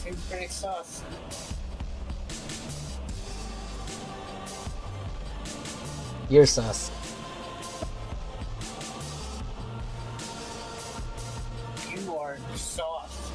Seems pretty sus. You're sus. You are sus.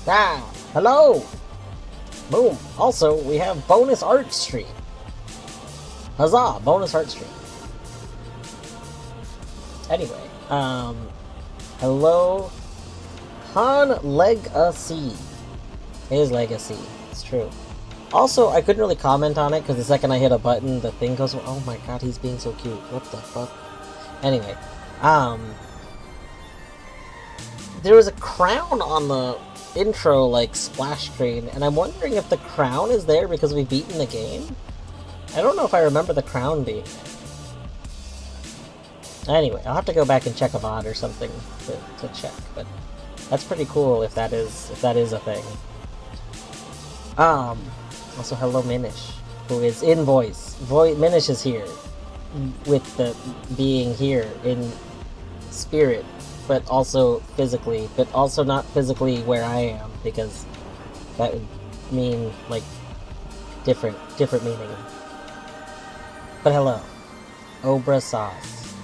Ah, hello! Boom. Also, we have bonus art stream. Huzzah! Bonus art stream. Anyway, hello, Han Legacy. His legacy. It's true. Also, I couldn't really comment on it because the second I hit a button, the thing goes, oh my god, he's being so cute. What the fuck? Anyway, there was a crown on the intro, like, splash screen, and I'm wondering if the crown is there because we've beaten the game? I don't know if I remember the crown being there. Anyway, I'll have to go back and check a VOD or something to check, but that's pretty cool if that is a thing. Also hello Minish, who is in voice. Minish is here, with the being here in spirit, but also physically, but also not physically where I am, because that would mean, like, different meaning. But hello. Obra Sauce.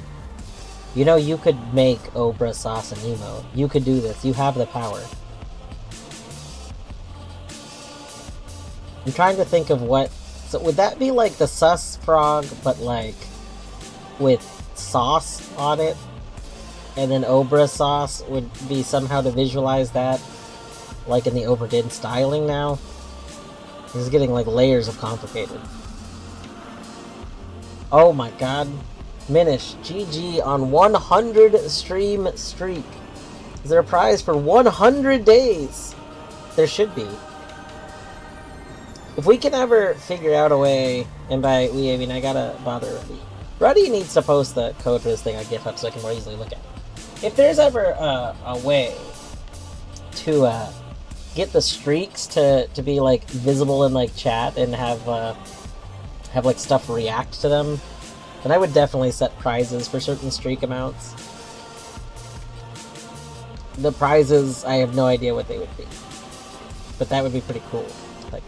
You know, you could make Obra Sauce an emote. You could do this. You have the power. I'm trying to think of what... So would that be like the sus frog, but like with sauce on it? And then Obra Sauce would be somehow to visualize that, like in the overdid styling now? This is getting like layers of complicated. Oh my god. Minish, GG on 100 stream streak. Is there a prize for 100 days? There should be. If we can ever figure out a way, and by we, I mean I gotta bother Ruddy. Ruddy needs to post the code for this thing on GitHub so I can more easily look at it. If there's ever a way to get the streaks to be like visible in like chat and have like stuff react to them, then I would definitely set prizes for certain streak amounts. The prizes, I have no idea what they would be, but that would be pretty cool. Like,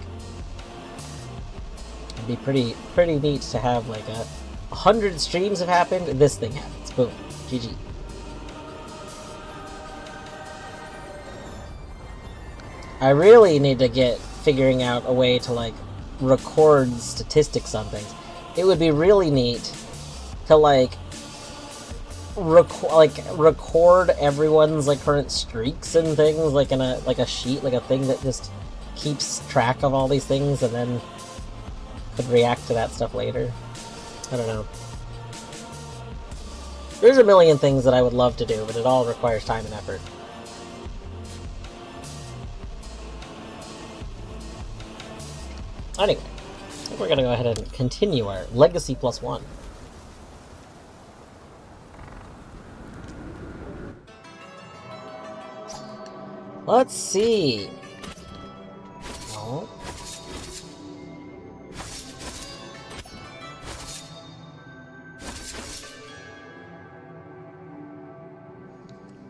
it'd be pretty neat to have like 100 streams have happened, this thing happens. Boom, GG. I really need to get figuring out a way to like record statistics on things. It would be really neat to like record everyone's like current streaks and things like in a sheet, like a thing that just keeps track of all these things and then could react to that stuff later. I don't know. There's a million things that I would love to do, but it all requires time and effort. Anyway, I think we're gonna go ahead and continue our Legacy +1. Let's see. Oh.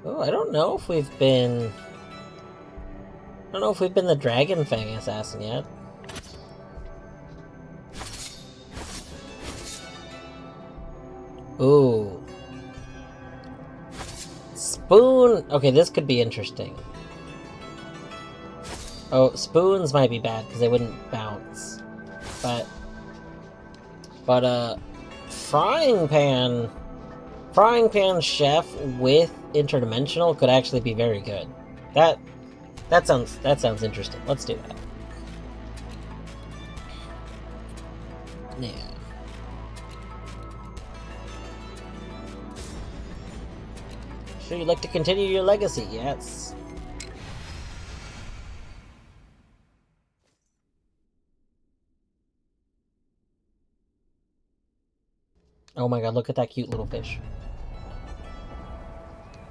Oh, I don't know if we've been... I don't know if we've been the Dragon Fang Assassin yet. Ooh. Spoon... Okay, this could be interesting. Oh, spoons might be bad because they wouldn't bounce. But frying pan chef with interdimensional could actually be very good. That sounds interesting. Let's do that. Yeah. Sure you'd like to continue your legacy? Yes. Oh my god, look at that cute little fish.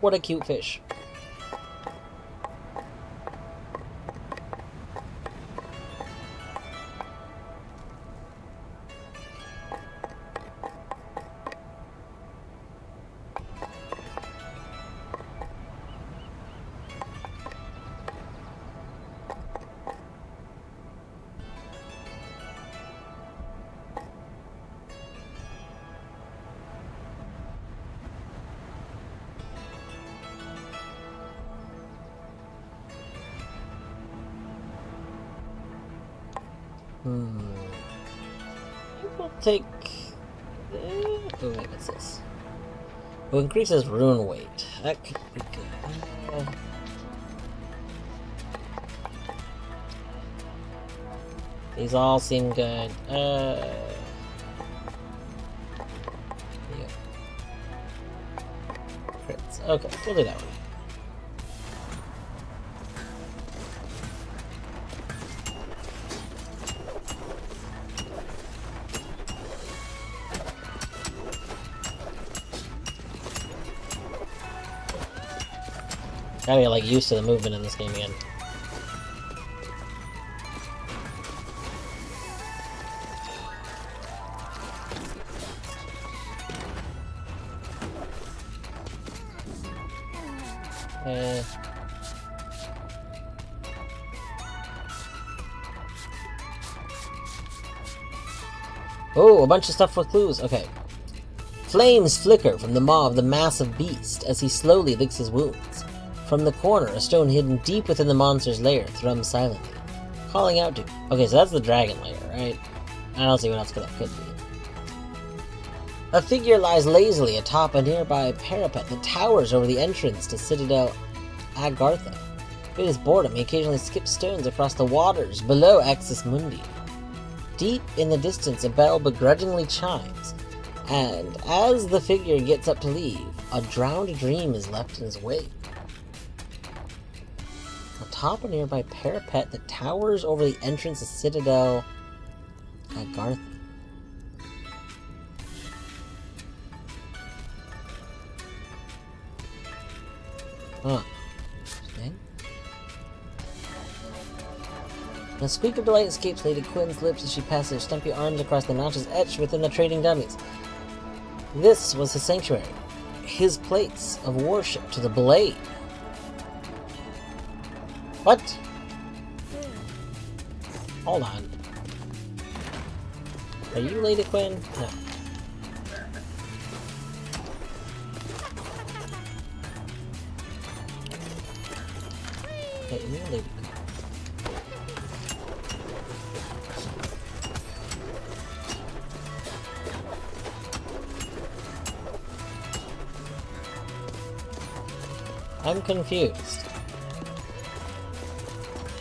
What a cute fish. We'll take... oh wait, what's this? Who increases rune weight. That could be good. These all seem good. Yeah. Crits. Okay, we'll do that one. Gotta get like used to the movement in this game again. Oh, a bunch of stuff with clues. Okay. Flames flicker from the maw of the massive beast as he slowly licks his wounds. From the corner, a stone hidden deep within the monster's lair thrums silently, calling out to... Okay, so that's the dragon lair, right? I don't see what else that could be. A figure lies lazily atop a nearby parapet that towers over the entrance to Citadel Agartha. In his boredom, he occasionally skips stones across the waters below Axis Mundi. Deep in the distance, a bell begrudgingly chimes, and as the figure gets up to leave, a drowned dream is left in his wake. Atop a nearby parapet that towers over the entrance to Citadel Agartha. Huh. Okay. A squeak of delight escapes Lady Quinn's lips as she passes her stumpy arms across the notches etched within the trading dummies. This was his sanctuary, his place of worship to the blade. What? Hold on. Are you Lady Quinn? No. Okay, you're Lady Quinn. I'm confused.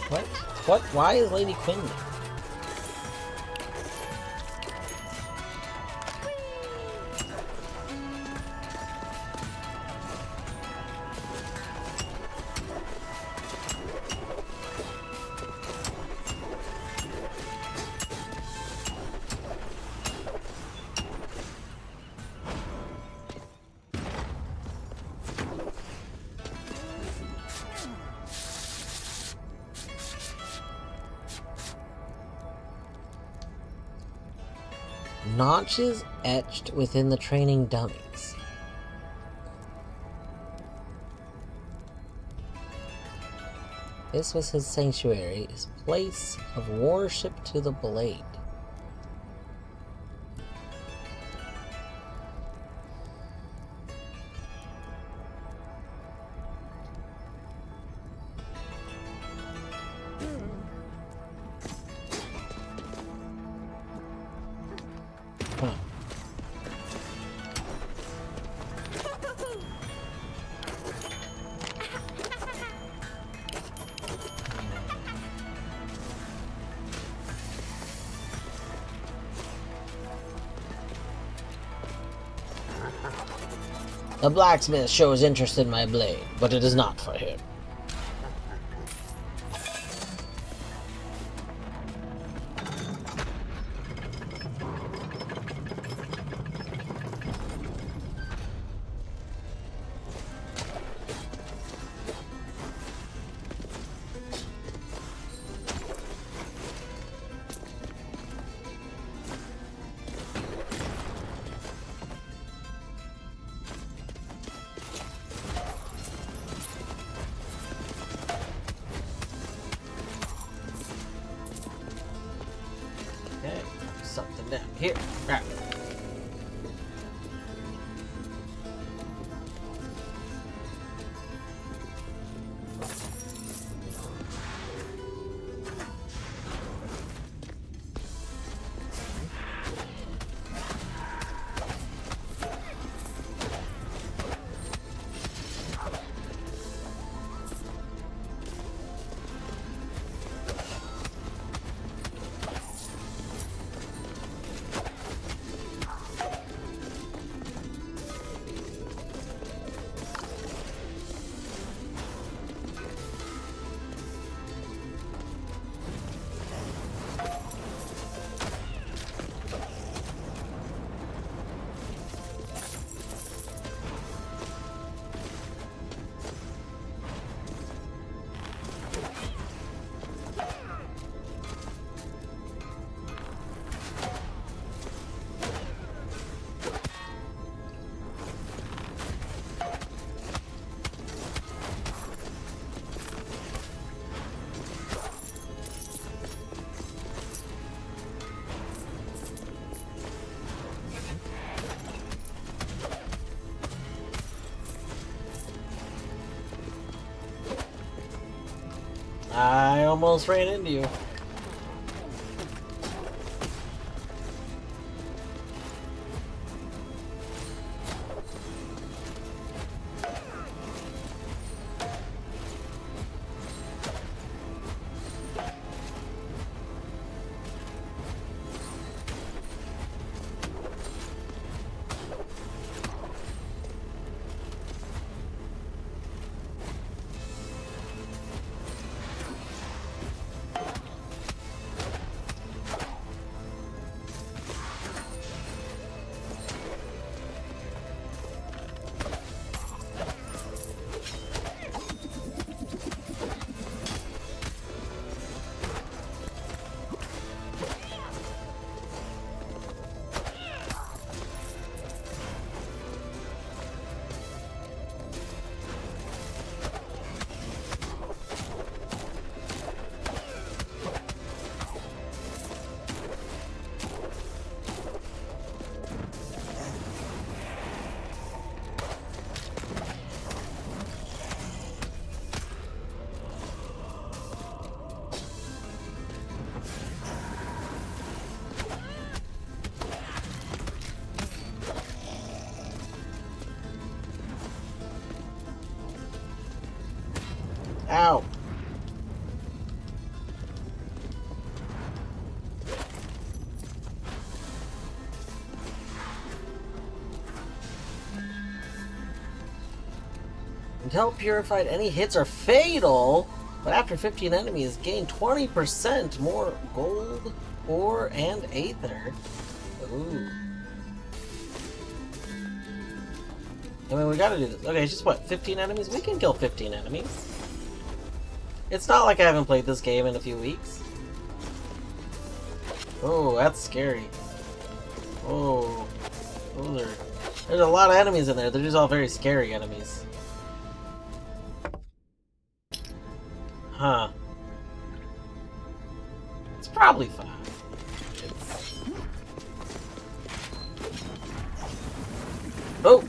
What? What? Why is Lady Quinn there? Notches etched within the training dummies. This was his sanctuary, his place of worship to the blade. The blacksmith shows interest in my blade, but it is not for him. Something down here. Right. I almost ran into you. Ow! Until purified, any hits are fatal, but after 15 enemies, gain 20% more gold, ore, and aether. Ooh. I mean, we gotta do this. Okay, it's just what, 15 enemies? We can kill 15 enemies. It's not like I haven't played this game in a few weeks. Oh, that's scary. Oh. There's a lot of enemies in there. They're just all very scary enemies. Huh. It's probably fine. Oh!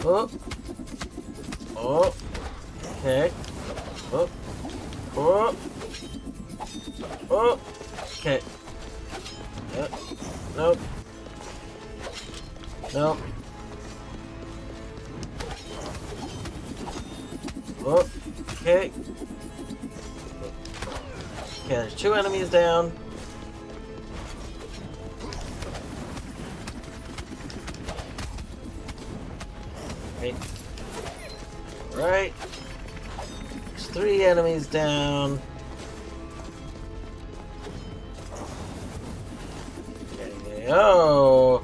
Oh! Oh! Okay. Oh! Oh! Oh! Okay. Nope. Nope. Oh! Okay. Okay, there's 2 enemies down. Right. Right. There's 3 enemies down. Okay. Oh!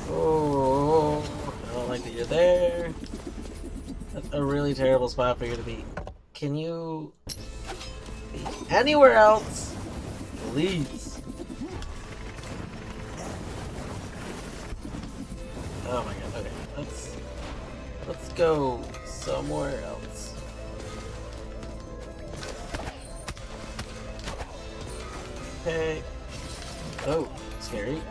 Oh! I don't like that you're there. That's a really terrible spot for you to be. Can you be anywhere else? Please. Oh my god, okay. Let's go somewhere else. Okay. Oh, scary.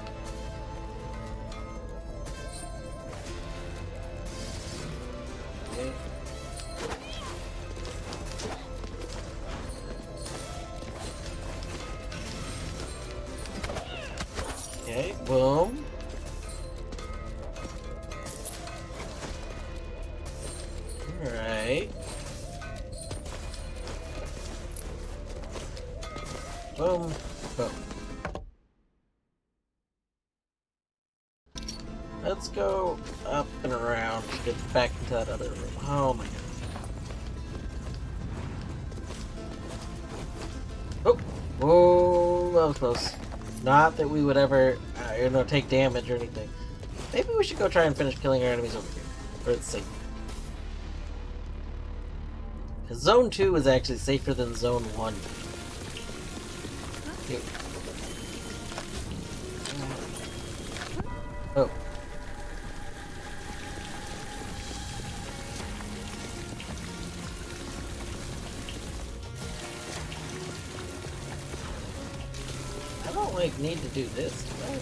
Okay. Okay, boom. Alright. Boom. Boom. Let's go up and around to get back into that other room. Oh my god. Oh! Whoa, that was close. Not that we would ever, take damage or anything. Maybe we should go try and finish killing our enemies over here. For its sake. Because Zone 2 is actually safer than Zone 1. Here. Oh. I don't, need to do this, do I?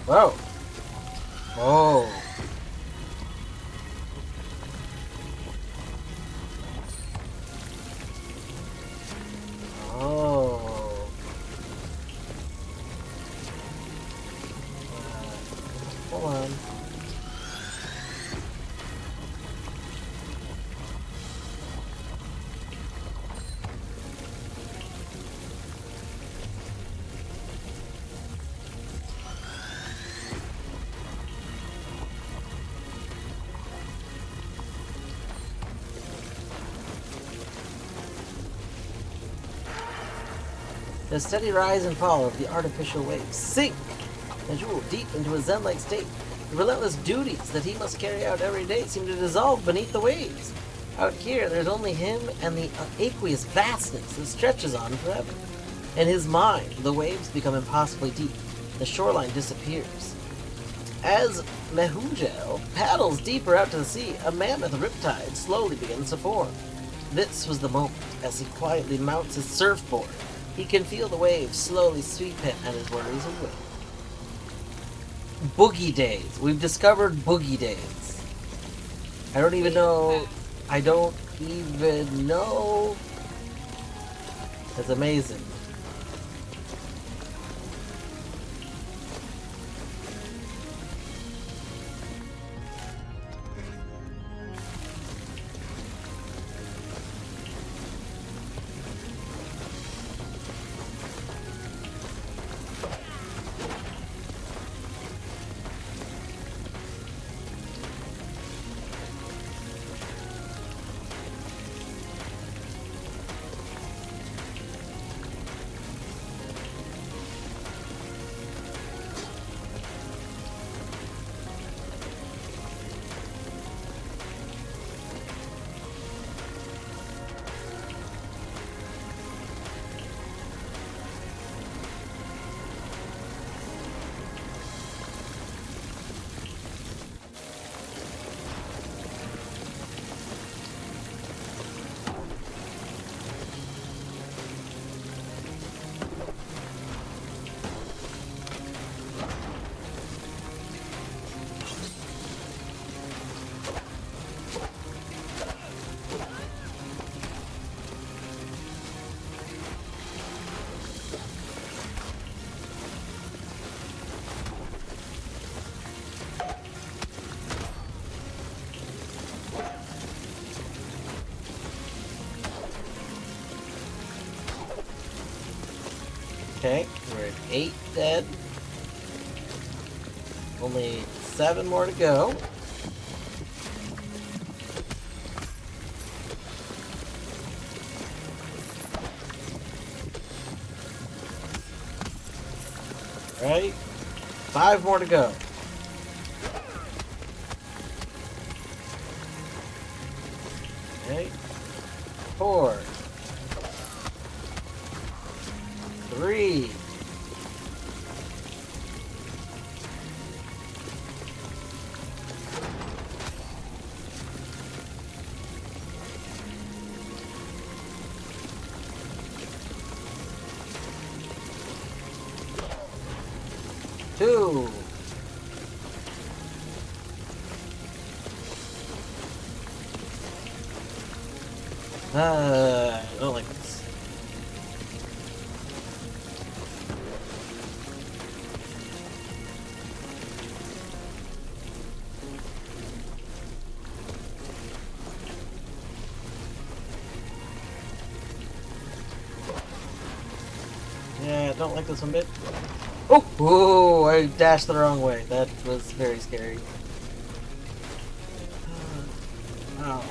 Whoa. Whoa. Oh. Hold on. The steady rise and fall of the artificial waves sink Najul deep into a zen-like state. The relentless duties that he must carry out every day seem to dissolve beneath the waves. Out here, there's only him and the aqueous vastness that stretches on forever. In his mind, the waves become impossibly deep. The shoreline disappears. As Mehujel paddles deeper out to the sea, a mammoth riptide slowly begins to form. This was the moment as he quietly mounts his surfboard. He can feel the waves slowly sweep him and his worries away. Boogie Days. We've discovered Boogie Days. I don't even know. That's amazing. Okay, we're at 8 dead. Only 7 more to go. Right? 5 more to go. Okay. 4. 3. 2. I don't like this. Yeah, I don't like this one bit. Oh! Whoa! I dashed the wrong way. That was very scary. Oh.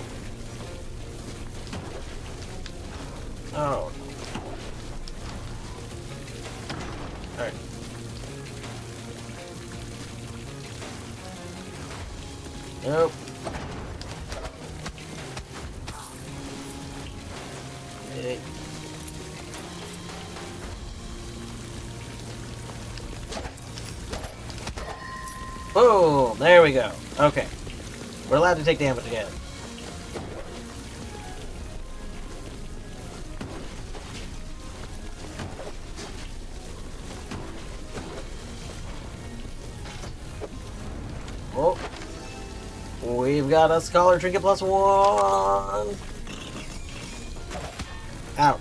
Oh. Alright. Nope. Okay. Boom! There we go. Okay. We're allowed to take damage again. we've got a Scholar Trinket +1. Out.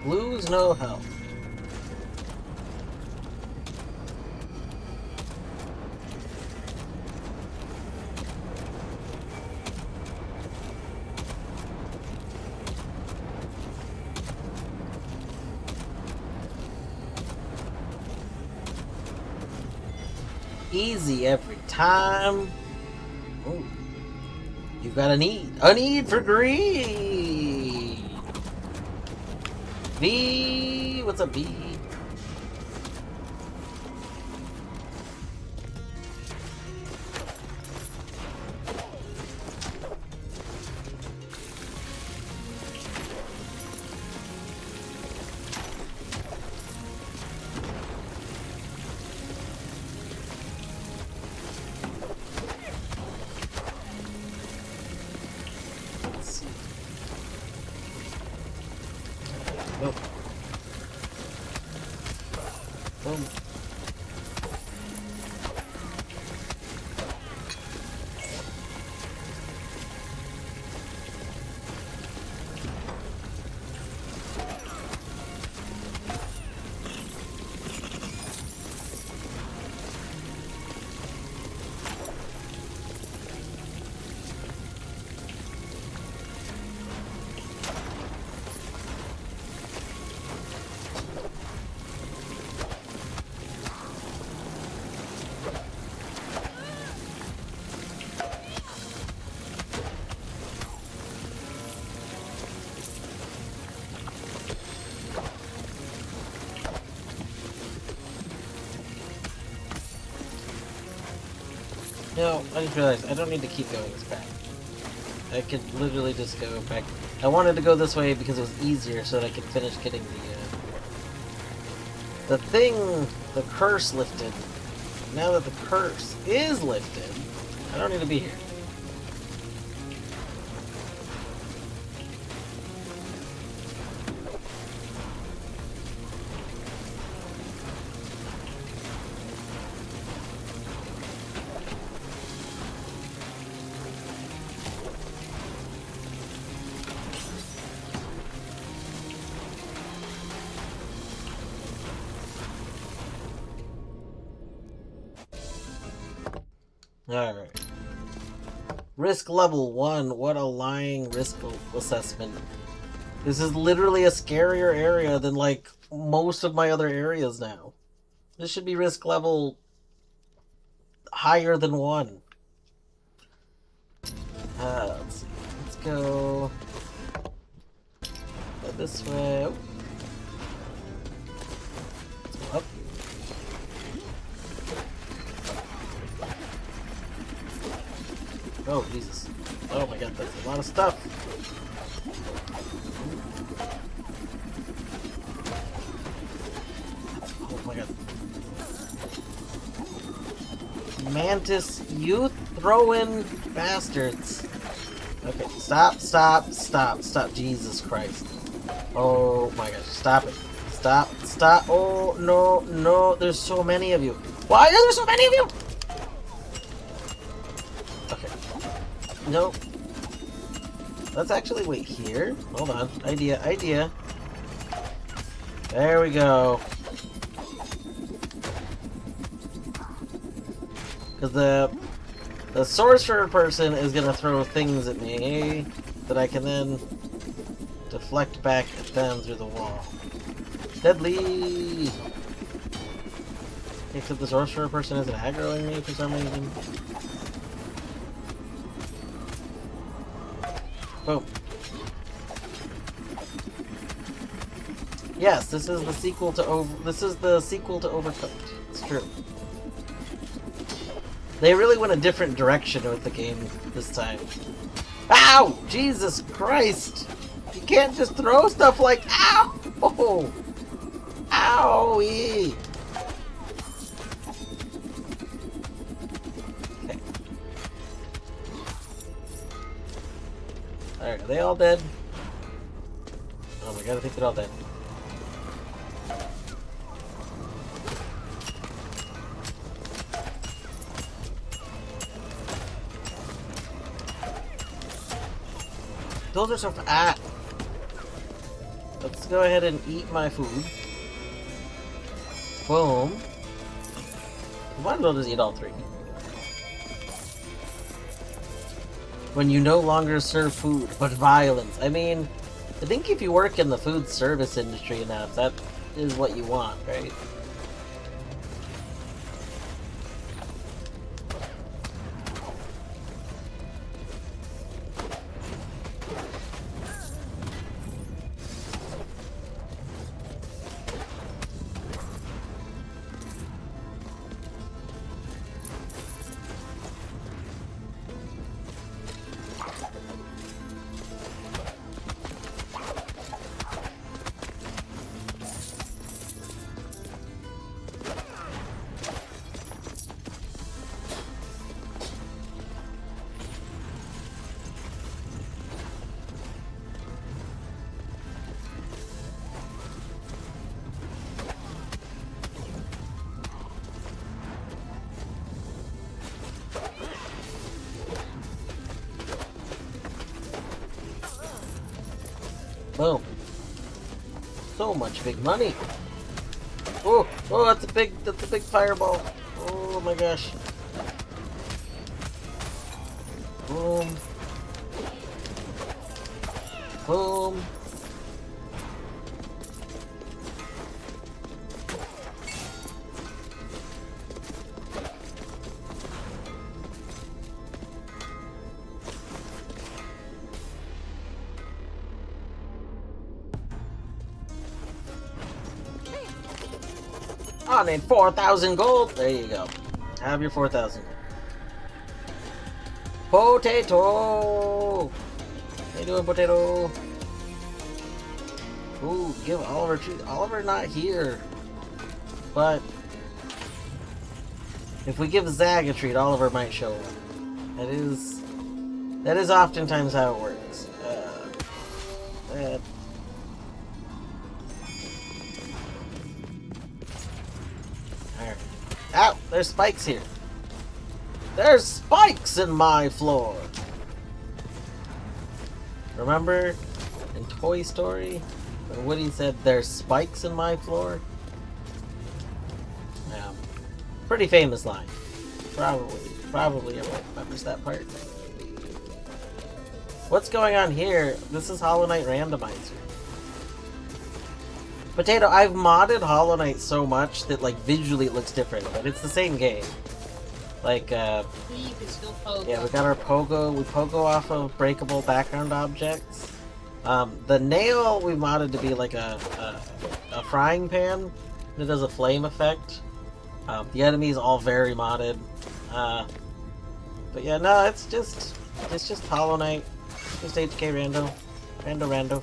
Blues no health. Easy every time. Ooh. You've got a need. A need for greed. V. What's up, V? Nope. Boom. No, I just realized I don't need to keep going this back. I could literally just go back. I wanted to go this way because it was easier so that I could finish getting the thing, the curse lifted. Now that the curse is lifted, I don't need to be here. Alright. Risk level 1. What a lying risk assessment. This is literally a scarier area than, like, most of my other areas now. This should be risk level higher than 1. Let's see. Let's go this way. Oh. Let's go up. Oh, Jesus. Oh my god, that's a lot of stuff. Oh my god. Mantis, you throwing bastards. Okay, stop. Jesus Christ. Oh my gosh, stop it. Stop. Oh, no, there's so many of you. Why are there so many of you? Nope. Let's actually wait here. Hold on. Idea. There we go. Because the sorcerer person is gonna throw things at me that I can then deflect back at them through the wall. Deadly! Except the sorcerer person isn't aggroing me for some reason. Boom. Yes, this is the sequel to Overcooked. It's true. They really went a different direction with the game this time. Ow! Jesus Christ! You can't just throw stuff like ow! Oh! Owie! Okay. Alright, are they all dead? Oh my god, I think they're all dead. Those are so let's go ahead and eat my food. Boom. Why don't I just eat all three? When you no longer serve food, but violence. I mean, I think if you work in the food service industry enough, that is what you want, right? Boom. So much big money. Oh, oh, that's a big fireball. Oh my gosh. Boom. Boom. I need 4,000 gold. There you go. Have your 4,000 gold. Potato. How you doing, potato? Ooh, give Oliver a treat. Oliver not here, but if we give Zag a treat, Oliver might show up. That is oftentimes how it works. Ow! There's spikes here. There's spikes in my floor. Remember in Toy Story when Woody said there's spikes in my floor? Yeah. Pretty famous line. Probably everyone remembers that part. What's going on here? This is Hollow Knight Randomizer. Potato, I've modded Hollow Knight so much that like visually it looks different, but it's the same game. Like, You can still pogo. yeah, we got our pogo. We pogo off of breakable background objects. The nail we modded to be like a frying pan. It does a flame effect. The enemies all very modded. But yeah, no, it's just Hollow Knight. Just HK Rando.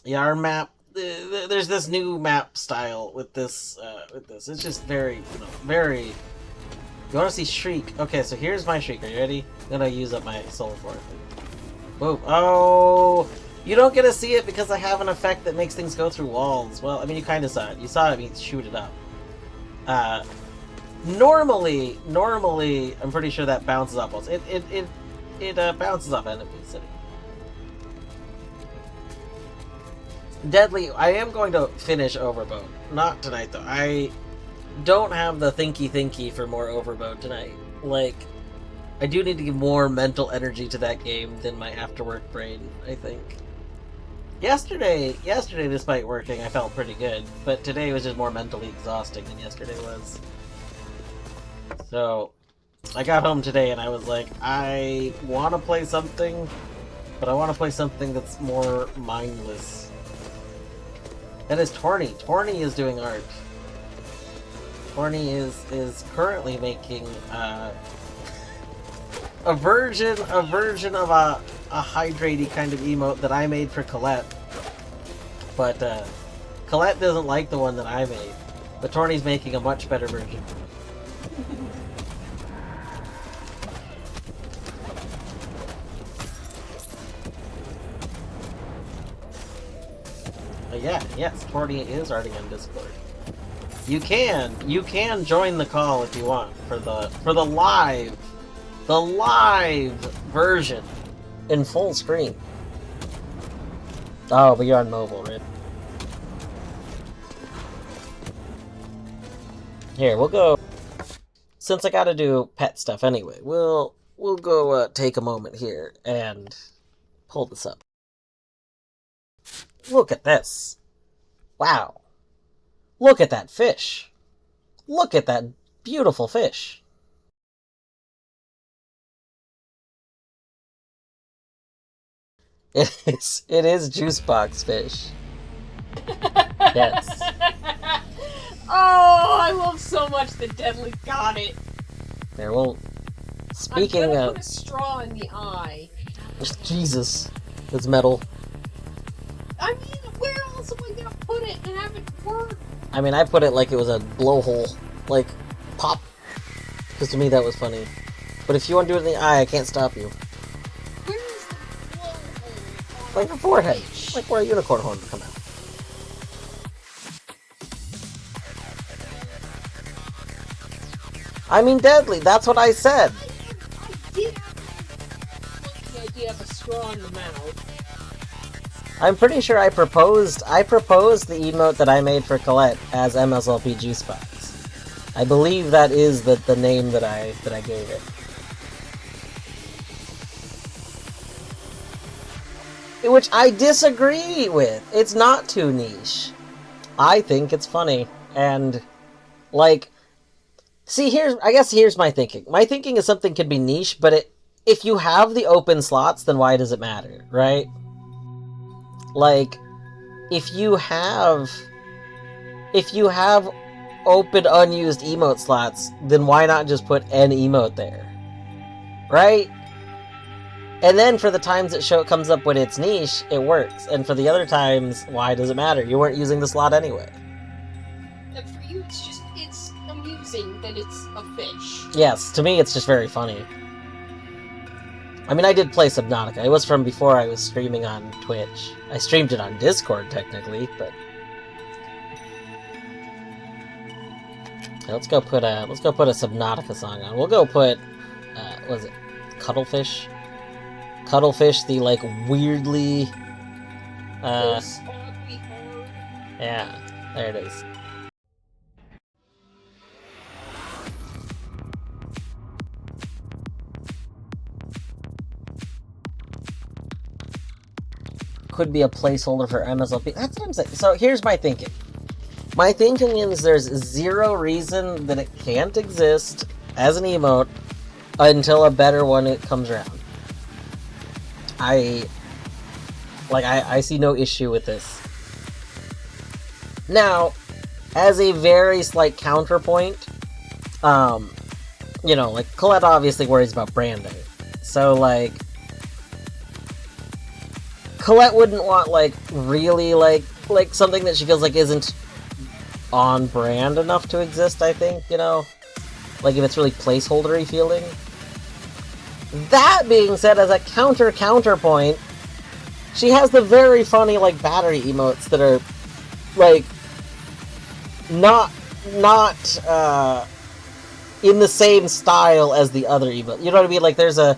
Yeah, our map. There's this new map style with this. It's just very, very. You want to see Shriek? Okay, so here's my Shriek. Are you ready? I'm gonna use up my soul for it. Boom. Oh, you don't get to see it because I have an effect that makes things go through walls. Well, I mean, you kind of saw it. You saw me shoot it up. Normally, I'm pretty sure that bounces off walls. It bounces off enemies. Deadly, I am going to finish Overbode. Not tonight, though. I don't have the thinky for more Overbode tonight. Like, I do need to give more mental energy to that game than my after-work brain, I think. Yesterday, despite working, I felt pretty good. But today was just more mentally exhausting than yesterday was. So, I got home today and I was like, I want to play something, but I want to play something that's more mindless. That is Torny. Torny is doing art. Torny is currently making a version of a hydratey kind of emote that I made for Colette. But Colette doesn't like the one that I made. But Torny's making a much better version. Yes, Torny is already on Discord. You can join the call if you want for the live version in full screen. Oh, but you're on mobile, right? Here, we'll go. Since I gotta do pet stuff anyway, we'll go take a moment here and pull this up. Look at this. Wow. Look at that fish. Look at that beautiful fish. It is Juicebox fish. Yes. Oh, I love so much that Deadly got it. There, well, speaking I'm gonna of... put a straw in the eye. Jesus. It's metal. I mean, where else am I gonna put it and have it work? I mean, I put it like it was a blowhole. Like, pop. Because to me that was funny. But if you want to do it in the eye, I can't stop you. Where is the blowhole? Like the forehead. Like where a unicorn horn would come out. I mean, Deadly, that's what I said. I did have the idea of a straw in the mouth. I'm pretty sure I proposed the emote that I made for Colette as MSLP Juicebox. I believe that is the name that I gave it. Which I disagree with. It's not too niche. I think it's funny. And, like, see, here's my thinking. My thinking is something can be niche, but if you have the open slots, then why does it matter, right? Like, if you have open unused emote slots, then why not just put an emote there? Right? And then for the times it comes up when it's niche, it works. And for the other times, why does it matter? You weren't using the slot anyway. And for you, it's amusing that it's a fish. Yes, to me it's just very funny. I mean, I did play Subnautica. It was from before I was streaming on Twitch. I streamed it on Discord, technically, but... Let's go put a Subnautica song on. We'll go put, what was it? Cuttlefish? Cuttlefish, the, like, weirdly... yeah, there it is. Could be a placeholder for MSLP. That's what I'm saying. So here's my thinking. My thinking is there's zero reason that it can't exist as an emote until a better one comes around. I see no issue with this. Now, as a very slight counterpoint, you know, like, Colette obviously worries about branding. So, like, Colette wouldn't want, like, really, like something that she feels like isn't on brand enough to exist, I think, you know? Like, if it's really placeholdery feeling. That being said, as a counterpoint, she has the very funny, like, battery emotes that are, like, not in the same style as the other emotes. You know what I mean? Like, there's a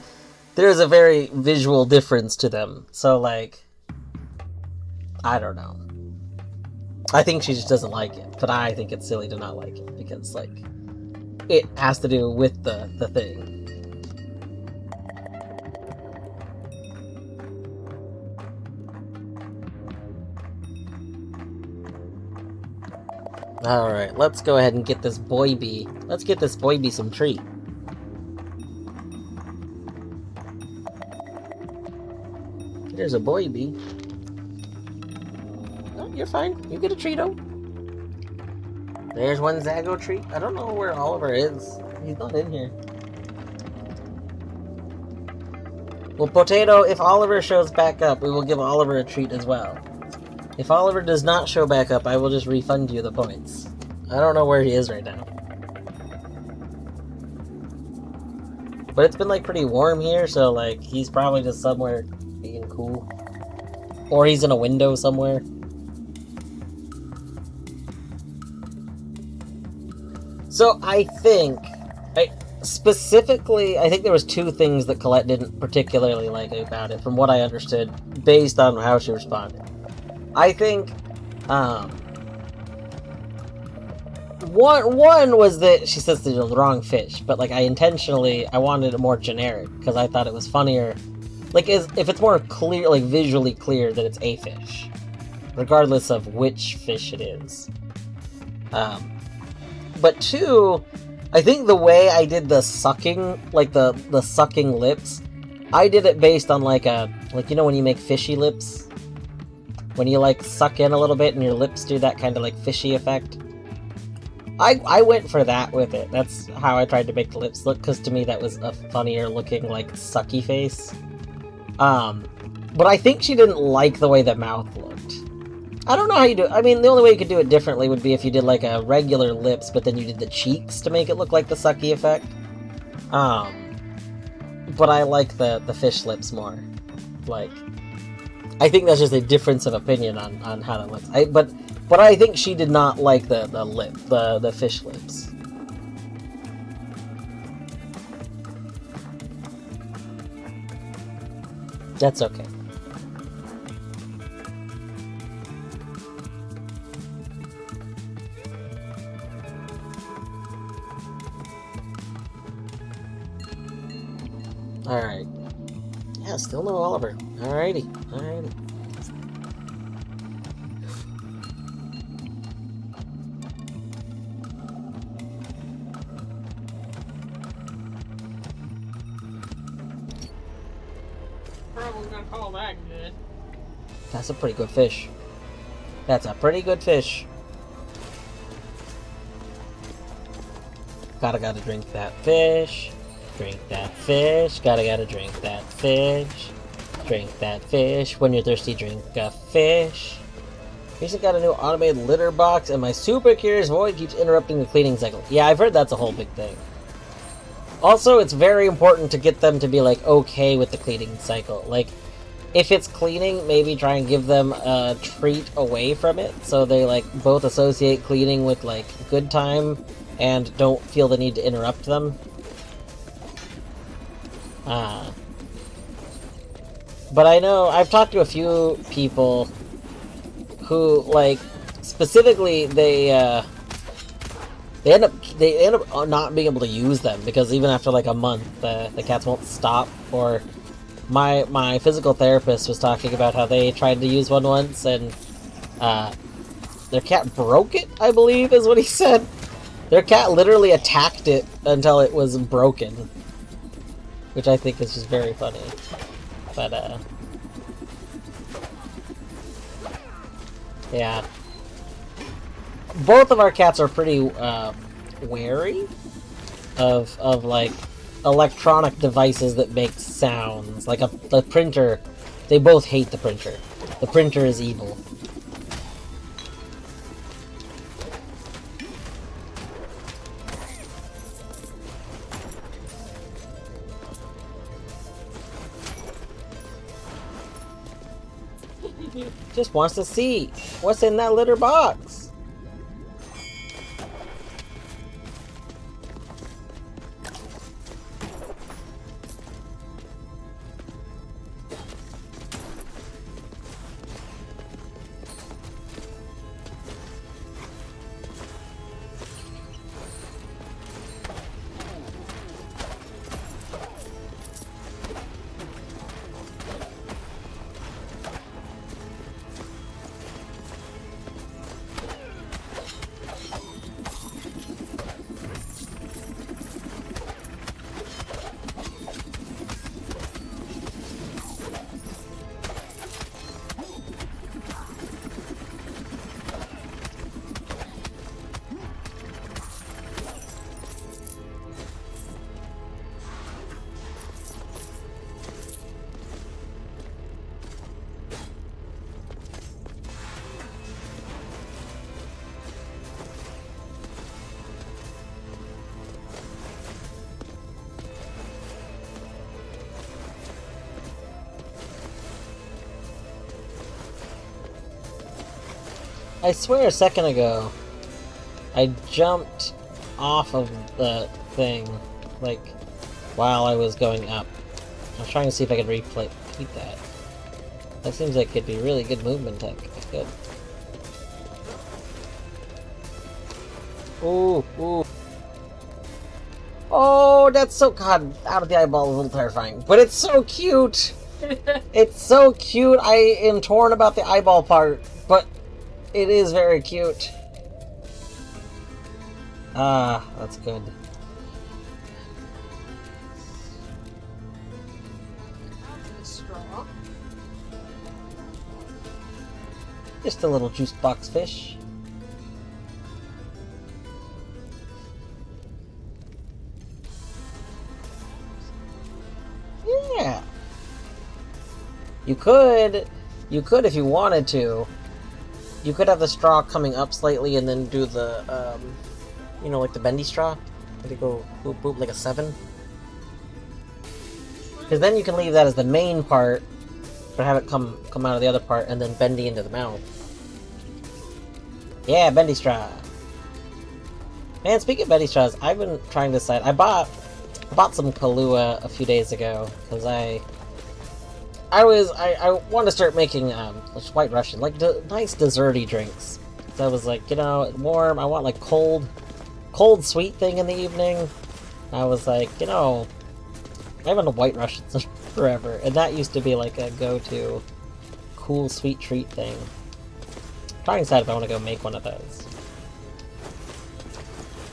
very visual difference to them. So, like, I don't know. I think she just doesn't like it, but I think it's silly to not like it, because, like, it has to do with the thing. Alright, let's go ahead and get this boy bee. Let's get this boy bee some treat. There's a boy bee. Oh, you're fine. You get a treato. There's one Zago treat. I don't know where Oliver is. He's not in here. Well, Potato, if Oliver shows back up, we will give Oliver a treat as well. If Oliver does not show back up, I will just refund you the points. I don't know where he is right now. But it's been, like, pretty warm here, so, like, he's probably just somewhere being cool. Or he's in a window somewhere. So, I think... specifically, I think there was two things that Colette didn't particularly like about it, from what I understood, based on how she responded. I think, one was that she says the wrong fish, but, like, I wanted it more generic, because I thought it was funnier, like, if it's more clear, like, visually clear that it's a fish, regardless of which fish it is. But two, I think the way I did the sucking, like, the sucking lips, I did it based on, like, you know when you make fishy lips? When you, like, suck in a little bit and your lips do that kind of, like, fishy effect? I went for that with it. That's how I tried to make the lips look, because to me that was a funnier looking, like, sucky face. But I think she didn't like the way the mouth looked. I don't know how you do it. I mean, the only way you could do it differently would be if you did, like, a regular lips, but then you did the cheeks to make it look like the sucky effect. But I like the fish lips more. Like, I think that's just a difference of opinion on how that looks. But I think she did not like the fish lips. That's okay. Alright. Yeah, still no Oliver. Alrighty. Probably not call that good. That's a pretty good fish. That's a pretty good fish. Gotta drink that fish. Drink that fish. Gotta drink that fish. Drink that fish. When you're thirsty, drink a fish. Recently got a new automated litter box, and my super curious void keeps interrupting the cleaning cycle. Yeah, I've heard that's a whole big thing. Also, it's very important to get them to be, like, okay with the cleaning cycle. Like, if it's cleaning, maybe try and give them a treat away from it, so they, like, both associate cleaning with, like, good time, and don't feel the need to interrupt them. But I know, I've talked to a few people who, like, specifically, they end up not being able to use them, because even after, like, a month, the cats won't stop. Or my physical therapist was talking about how they tried to use one once, and their cat broke it, I believe is what he said. Their cat literally attacked it until it was broken, which I think is just very funny. But yeah, both of our cats are pretty wary of like electronic devices that make sounds, like the printer. They both hate the printer. The printer is evil. Just wants to see what's in that litter box. I swear a second ago, I jumped off of the thing, like, while I was going up. I was trying to see if I could repeat that. That seems like it'd be really good movement tech. Good. Ooh, ooh. Oh, that's so... God, out of the eyeball is a little terrifying. But it's so cute! It's so cute! I am torn about the eyeball part, but it is very cute. Ah, that's good. The straw. Just a little juice box fish. Yeah. You could if you wanted to. You could have the straw coming up slightly and then do the, you know, like the bendy straw. Where they go boop boop like a 7. Because then you can leave that as the main part, but have it come out of the other part and then bendy into the mouth. Yeah, bendy straw. Man, speaking of bendy straws, I've been trying to decide. I bought some Kahlua a few days ago because I wanted to start making White Russian, like nice desserty drinks. So I was like, you know, warm. I want like cold sweet thing in the evening. I was like, you know, I haven't had White Russians in forever, and that used to be like a go-to cool sweet treat thing. I'm trying to decide if I want to go make one of those.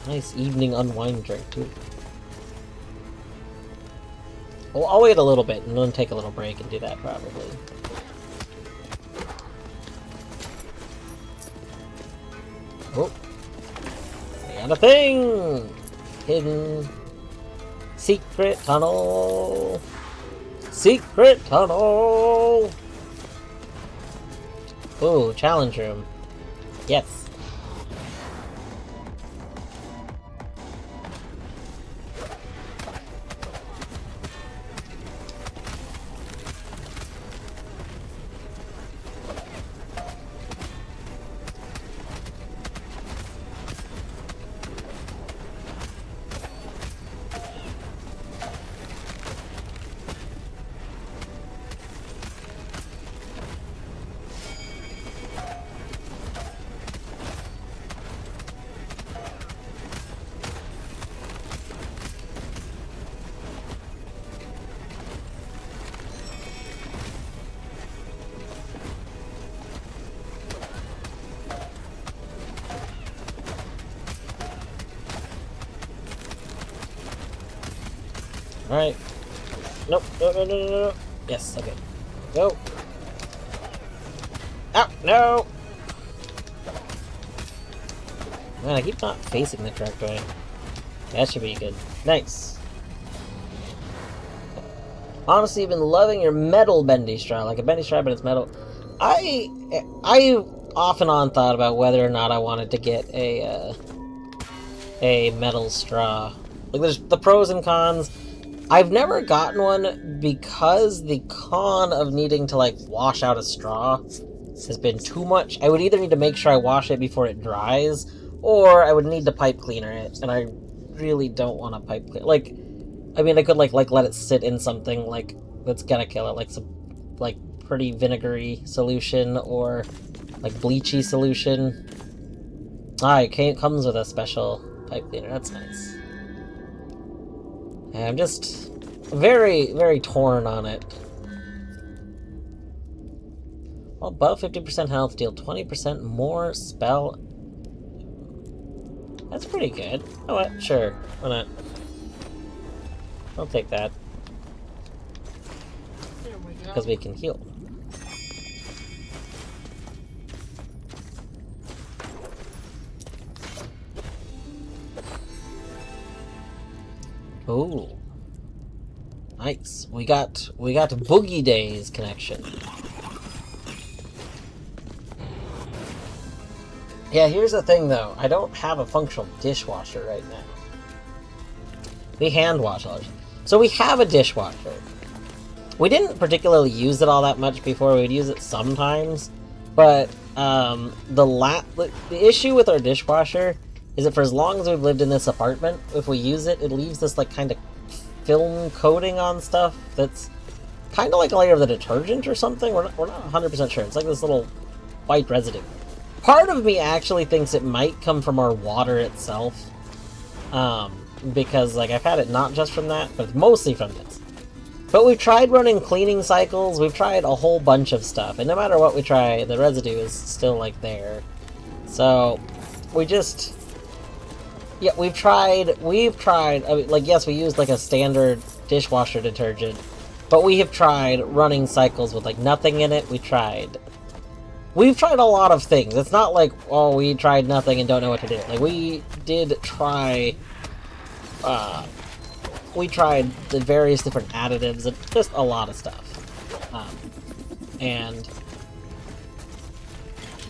Nice evening unwind drink too. Well, I'll wait a little bit and then take a little break and do that probably. Oh, I got a thing! Hidden secret tunnel! Secret tunnel! Ooh, challenge room. Yes. Alright. Nope. No. Yes, okay. Go. Ow! No! Man, I keep not facing the correct way. That should be good. Nice. Honestly, I've been loving your metal bendy straw. Like a bendy straw, but it's metal. I off and on thought about whether or not I wanted to get a metal straw. Like, there's the pros and cons. I've never gotten one because the con of needing to, like, wash out a straw has been too much. I would either need to make sure I wash it before it dries, or I would need to pipe cleaner it, and I really don't want to pipe clean. Like, I mean, I could, like let it sit in something, like, that's gonna kill it, like some, like, pretty vinegary solution, or, like, bleachy solution. Ah, it comes with a special pipe cleaner, that's nice. I'm just very, very torn on it. Well, above 50% health, deal 20% more spell. That's pretty good. Oh, what? Sure. Why not? I'll take that. There we go. Because we can heal. Oh, nice. We got Boogie Days connection. Yeah, here's the thing though. I don't have a functional dishwasher right now. We hand wash all. So we have a dishwasher. We didn't particularly use it all that much before. We'd use it sometimes, but the issue with our dishwasher is that for as long as we've lived in this apartment, if we use it, it leaves this like kind of film coating on stuff that's kind of like a layer of the detergent or something. We're not 100% sure. It's like this little white residue. Part of me actually thinks it might come from our water itself, because like I've had it not just from that, but mostly from this. But we've tried running cleaning cycles, we've tried a whole bunch of stuff, and no matter what we try, the residue is still, like, there. So, we just... Yeah, we've tried, I mean, like, yes, we used, like, a standard dishwasher detergent, but we have tried running cycles with, like, nothing in it. We've tried a lot of things. It's not like, oh, we tried nothing and don't know what to do. Like, we did try, we tried the various different additives and just a lot of stuff. And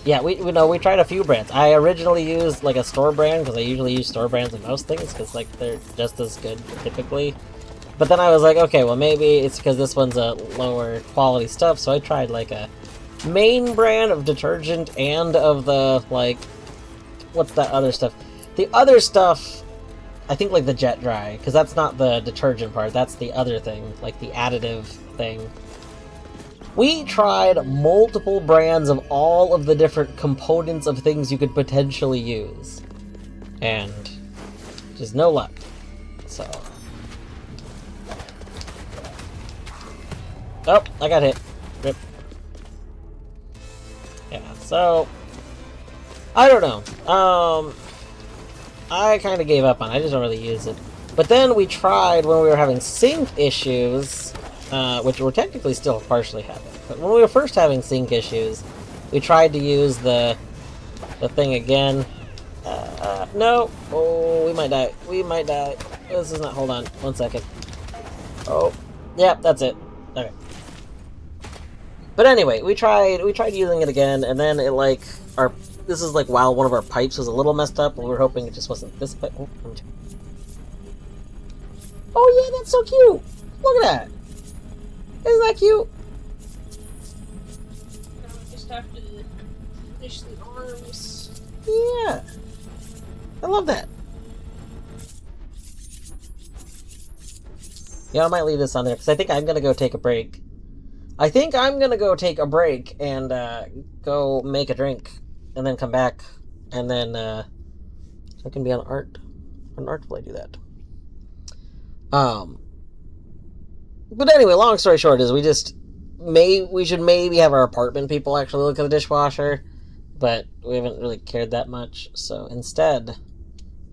yeah, we tried a few brands. I originally used like a store brand because I usually use store brands in most things because like they're just as good typically. But then I was like, okay, well maybe it's because this one's a lower quality stuff, so I tried like a main brand of detergent and of the like, what's that other stuff? The other stuff, I think like the Jet Dry, because that's not the detergent part, that's the other thing, like the additive thing. We tried multiple brands of all of the different components of things you could potentially use. And just no luck. So. Oh, I got hit. Rip. Yeah, so I don't know. I kind of gave up on it. I just don't really use it. But then we tried when we were having sink issues, which we're technically still partially having. But when we were first having sink issues, we tried to use the thing again. No. Oh, we might die. We might die. This is not... Hold on. 1 second. Oh. Yep, that's it. Okay. But anyway, we tried using it again, and then it like this is like while one of our pipes was a little messed up, and we were hoping it just wasn't this pipe. Oh yeah, that's so cute! Look at that! Isn't that cute? Now we just have to finish the arms. Yeah. I love that. Yeah, I might leave this on there, because I think I'm gonna go take a break. I think I'm gonna go take a break and go make a drink, and then come back, and then I can be on art while I do that. But anyway, long story short is we should maybe have our apartment people actually look at the dishwasher, but we haven't really cared that much. So instead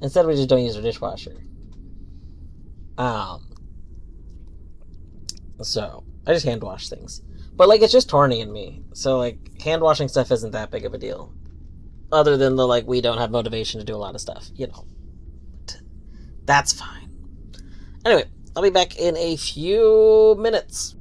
we just don't use our dishwasher. So I just hand wash things. But like it's just Torny and me. So like hand washing stuff isn't that big of a deal. Other than the like we don't have motivation to do a lot of stuff, you know. But that's fine. Anyway, I'll be back in a few minutes.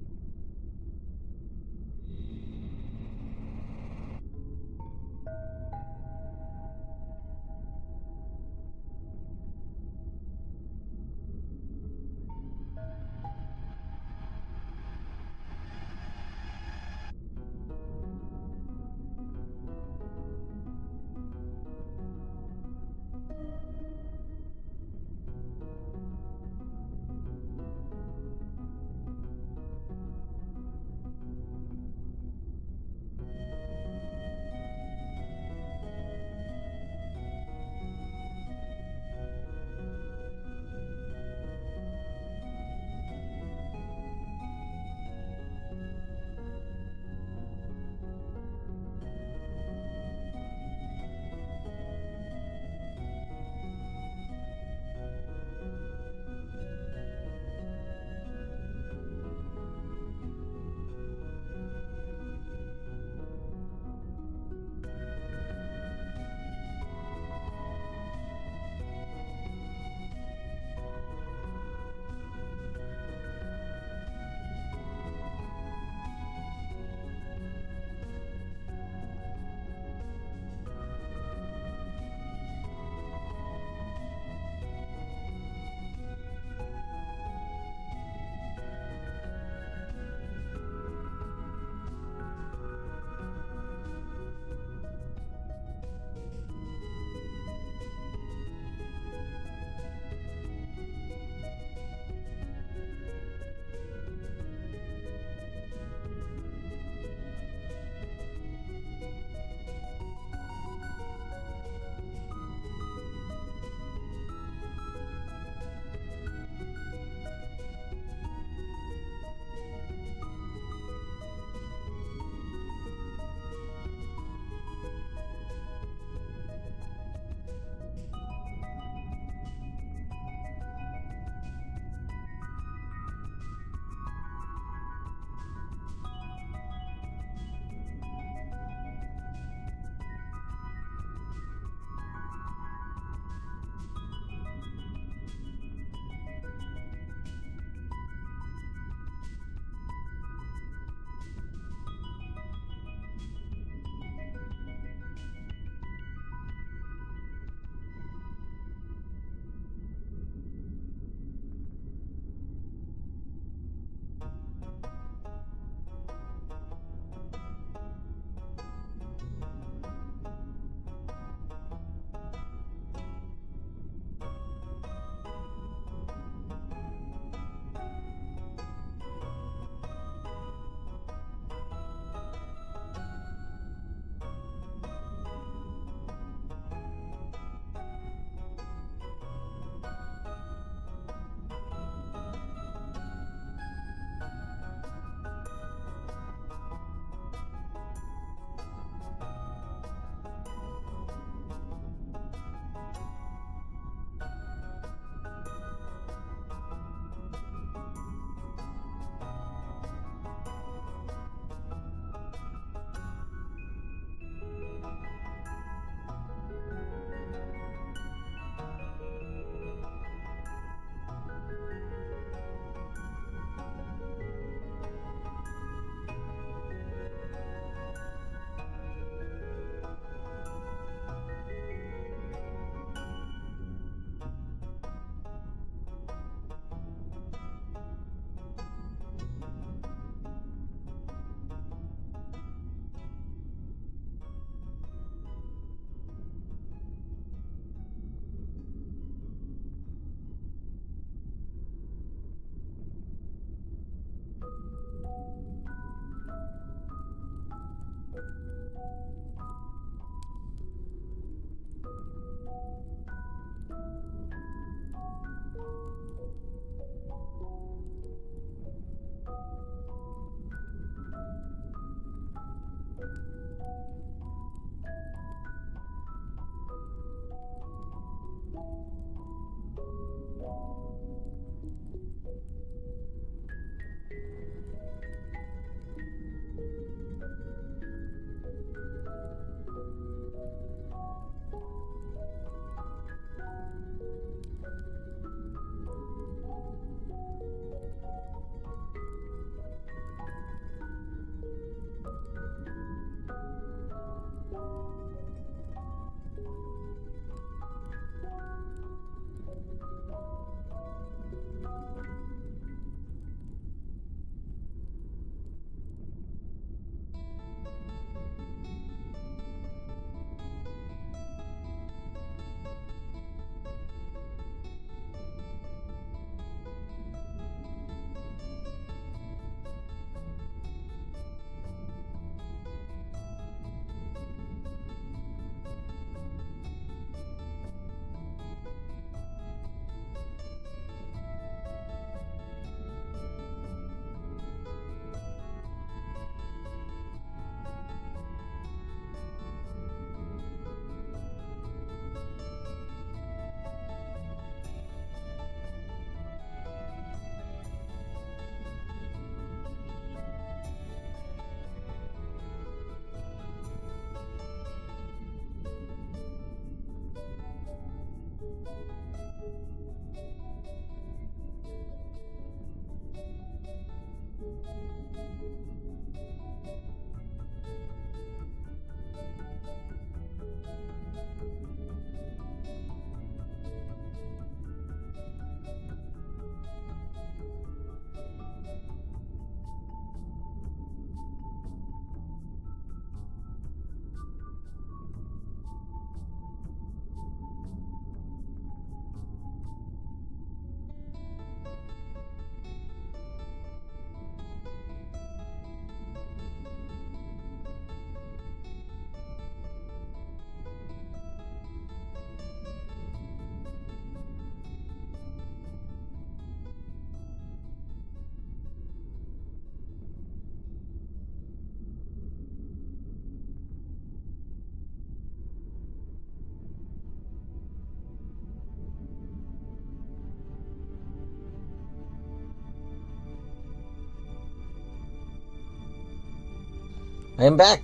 I am back.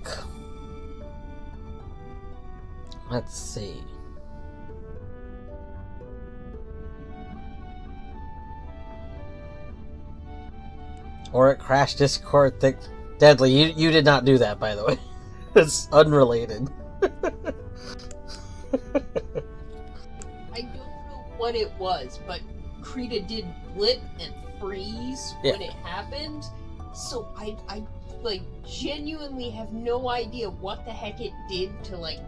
Let's see. Or it crashed Discord thing. Deadly, you did not do that, by the way. It's unrelated. I don't know what it was, but Krita did blip and freeze when it happened. So I like genuinely have no idea what the heck it did to like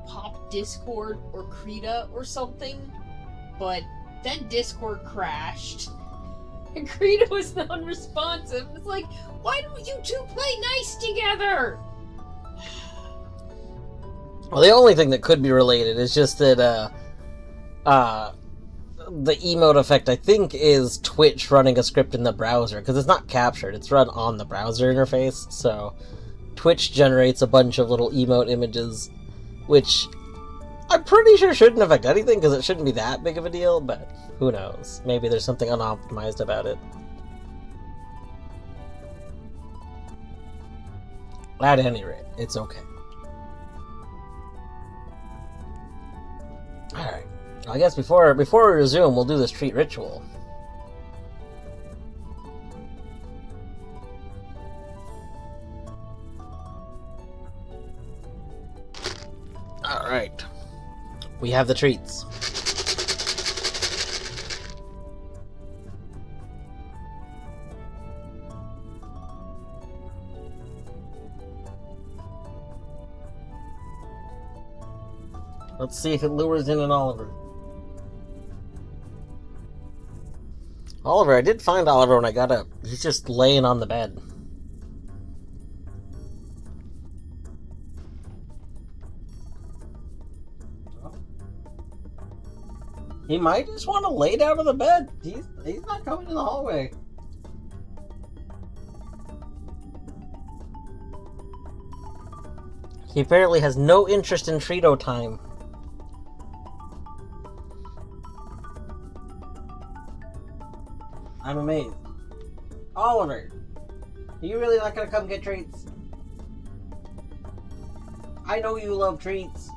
pop Discord or Krita or something. But then Discord crashed. And Krita was non-responsive. It's like, why don't you two play nice together? Well, the only thing that could be related is just that, the emote effect, I think, is Twitch running a script in the browser, because it's not captured, it's run on the browser interface, so Twitch generates a bunch of little emote images, which I'm pretty sure shouldn't affect anything, because it shouldn't be that big of a deal, but who knows? Maybe there's something unoptimized about it. At any rate, it's okay. Alright. I guess before we resume, we'll do this treat ritual. Alright. We have the treats. Let's see if it lures in an Oliver. Oliver, I did find Oliver when I got up. He's just laying on the bed. He might just want to lay down on the bed. He's not coming in the hallway. He apparently has no interest in Trito time. I'm amazed. Oliver, are you really not gonna come get treats? I know you love treats.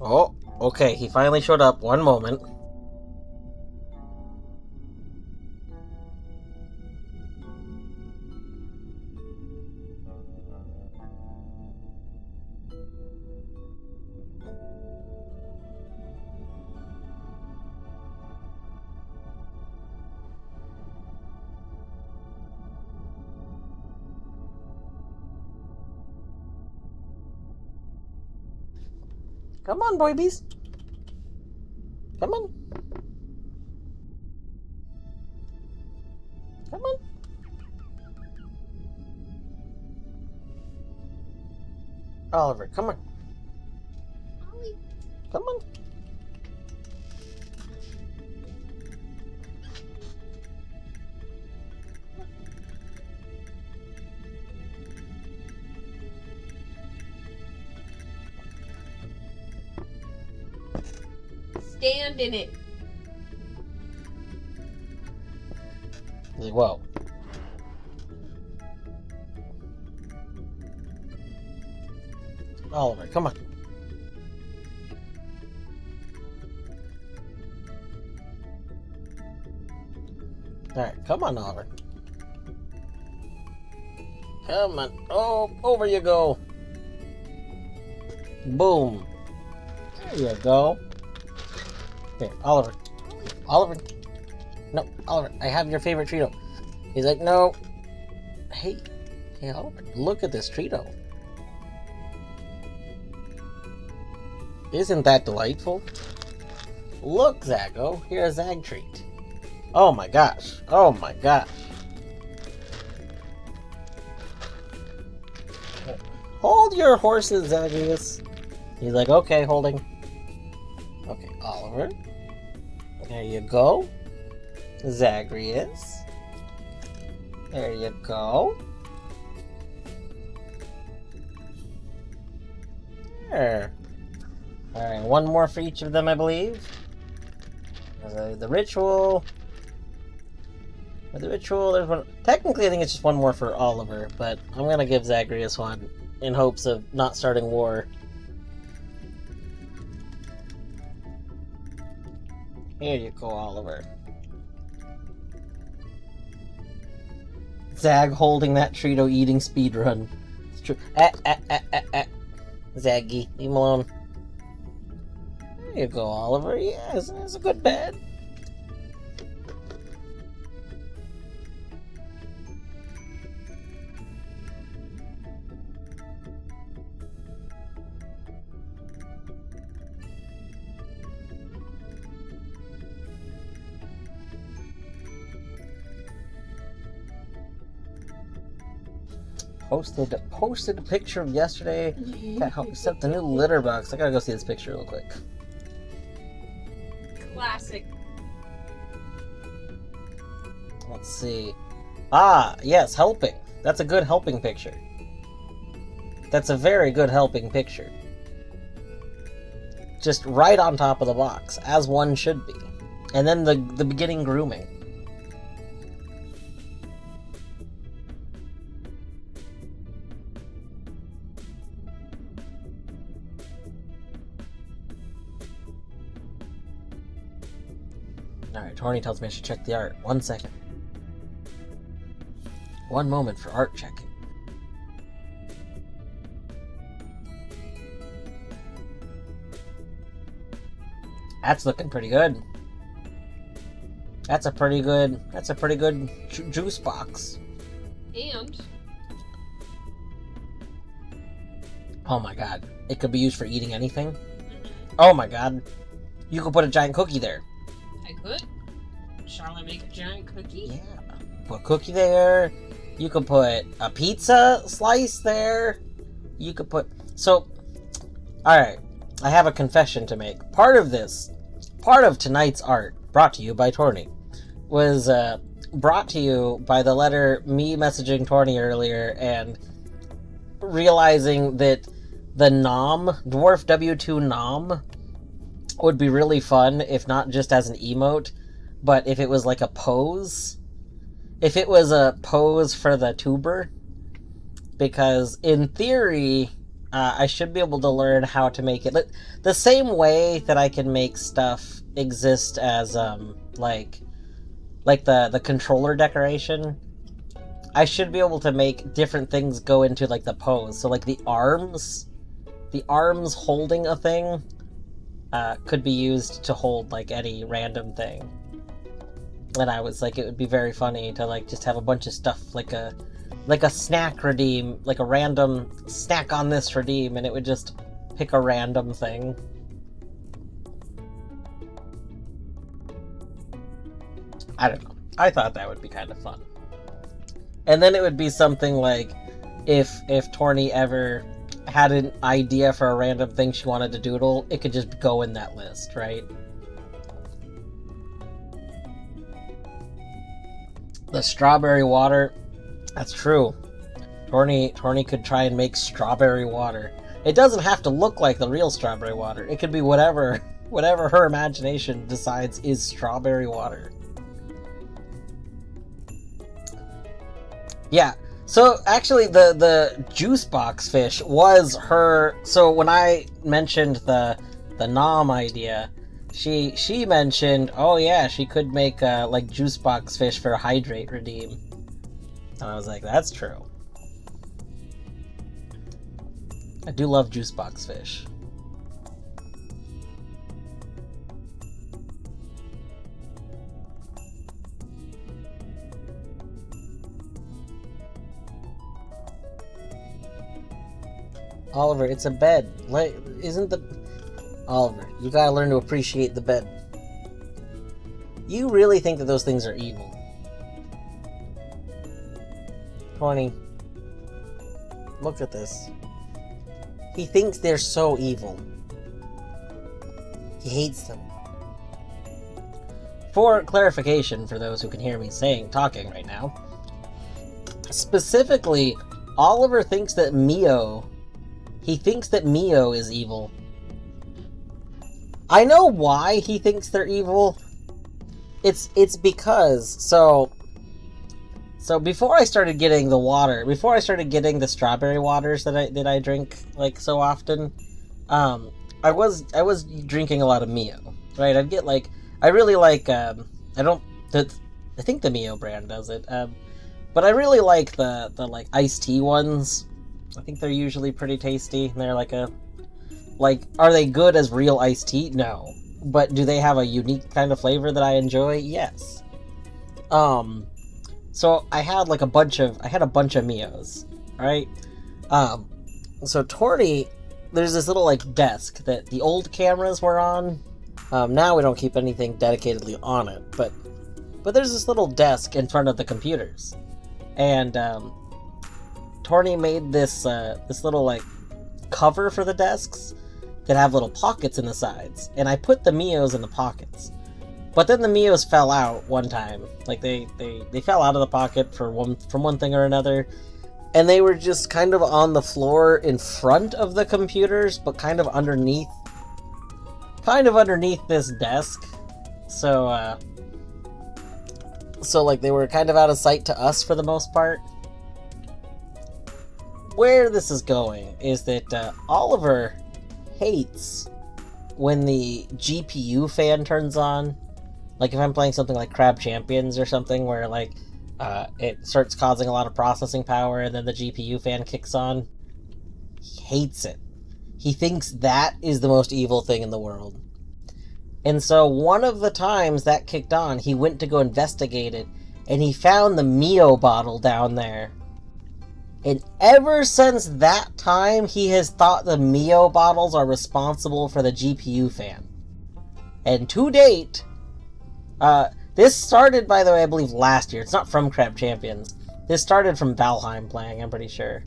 Oh, okay, he finally showed up. One moment. Come on, boy bees. Come on. Come on. Oliver, come on. Ollie. Come on. Stand in it. Whoa. Oliver, come on. Alright, come on, Oliver. Come on. Oh, over you go. Boom. There you go. Here, Oliver. Oliver. No, Oliver, I have your favorite Trito. He's like, no. Hey, Oliver, look at this Trito. Isn't that delightful? Look, Zago, here's a Zag treat. Oh my gosh. Oh my gosh. Hold your horses, Zagreus. He's like, okay, holding. Okay, Oliver. There you go. Zagreus. There you go. There. Alright, one more for each of them, I believe. The ritual. The ritual, there's one. Technically, I think it's just one more for Oliver, but I'm gonna give Zagreus one in hopes of not starting war. Here you go, Oliver. Zag holding that Trito eating speedrun. It's true. Zaggy, leave him alone. There you go, Oliver. Yes, it's a good bed. Posted a picture of yesterday that helped set the new litter box. I gotta go see this picture real quick. Classic. Let's see. Ah, yes, helping. That's a good helping picture. That's a very good helping picture. Just right on top of the box, as one should be. And then the beginning grooming. Alright, Torny tells me I should check the art. 1 second. 1 moment for art checking. That's looking pretty good. That's a pretty good juice box. And oh my god. It could be used for eating anything. Oh my god. You could put a giant cookie there. I could. Shall I make a giant cookie? Yeah. Put a cookie there. You could put a pizza slice there. You could put... So, alright. I have a confession to make. Part of tonight's art, brought to you by Torny, was brought to you by the letter me messaging Torny earlier and realizing that the Nom, Dwarf W2 Nom, would be really fun if not just as an emote, but if it was like a pose. If it was a pose for the tuber. Because in theory, I should be able to learn how to make it the same way that I can make stuff exist as like the controller decoration. I should be able to make different things go into like the pose. So like the arms holding a thing could be used to hold like any random thing. And I was like, it would be very funny to like just have a bunch of stuff like a snack redeem, like a random snack on this redeem, and it would just pick a random thing. I don't know. I thought that would be kind of fun. And then it would be something like if Torny ever had an idea for a random thing she wanted to doodle, it could just go in that list, right? The strawberry water, that's true. Torny could try and make strawberry water. It doesn't have to look like the real strawberry water. It could be whatever her imagination decides is strawberry water. Yeah. So actually the juice box fish was her. So when I mentioned the Nom idea, she mentioned, oh yeah, she could make like juice box fish for hydrate redeem. And I was like, that's true. I do love juice box fish. Oliver, it's a bed. Isn't the... Oliver, you gotta learn to appreciate the bed. You really think that those things are evil? 20. Look at this. He thinks they're so evil. He hates them. For clarification, for those who can hear me talking right now, specifically, Oliver thinks that he thinks that Mio is evil. I know why he thinks they're evil. It's because, so before I started getting the strawberry waters that I drink like so often, I was drinking a lot of Mio, right? I'd get like, I really like, I think the Mio brand does it, but I really like the like iced tea ones. I think they're usually pretty tasty. And they're like, are they good as real iced tea? No. But do they have a unique kind of flavor that I enjoy? Yes. So I had a bunch of Mios, right? So Torny, there's this little like desk that the old cameras were on. Now we don't keep anything dedicatedly on it, but there's this little desk in front of the computers, and Torny made this little like cover for the desks that have little pockets in the sides, and I put the Mios in the pockets. But then the Mios fell out one time. Like they fell out of the pocket from one thing or another, and they were just kind of on the floor in front of the computers, but kind of underneath this desk. So like they were kind of out of sight to us for the most part. Where this is going is that Oliver hates when the GPU fan turns on. Like if I'm playing something like Crab Champions or something where like it starts causing a lot of processing power and then the GPU fan kicks on. He hates it. He thinks that is the most evil thing in the world. And so one of the times that kicked on, he went to go investigate it, and he found the Mio bottle down there. And ever since that time, he has thought the Mio bottles are responsible for the GPU fan. And to date, this started, by the way, I believe last year. It's not from Crab Champions. This started from Valheim playing, I'm pretty sure.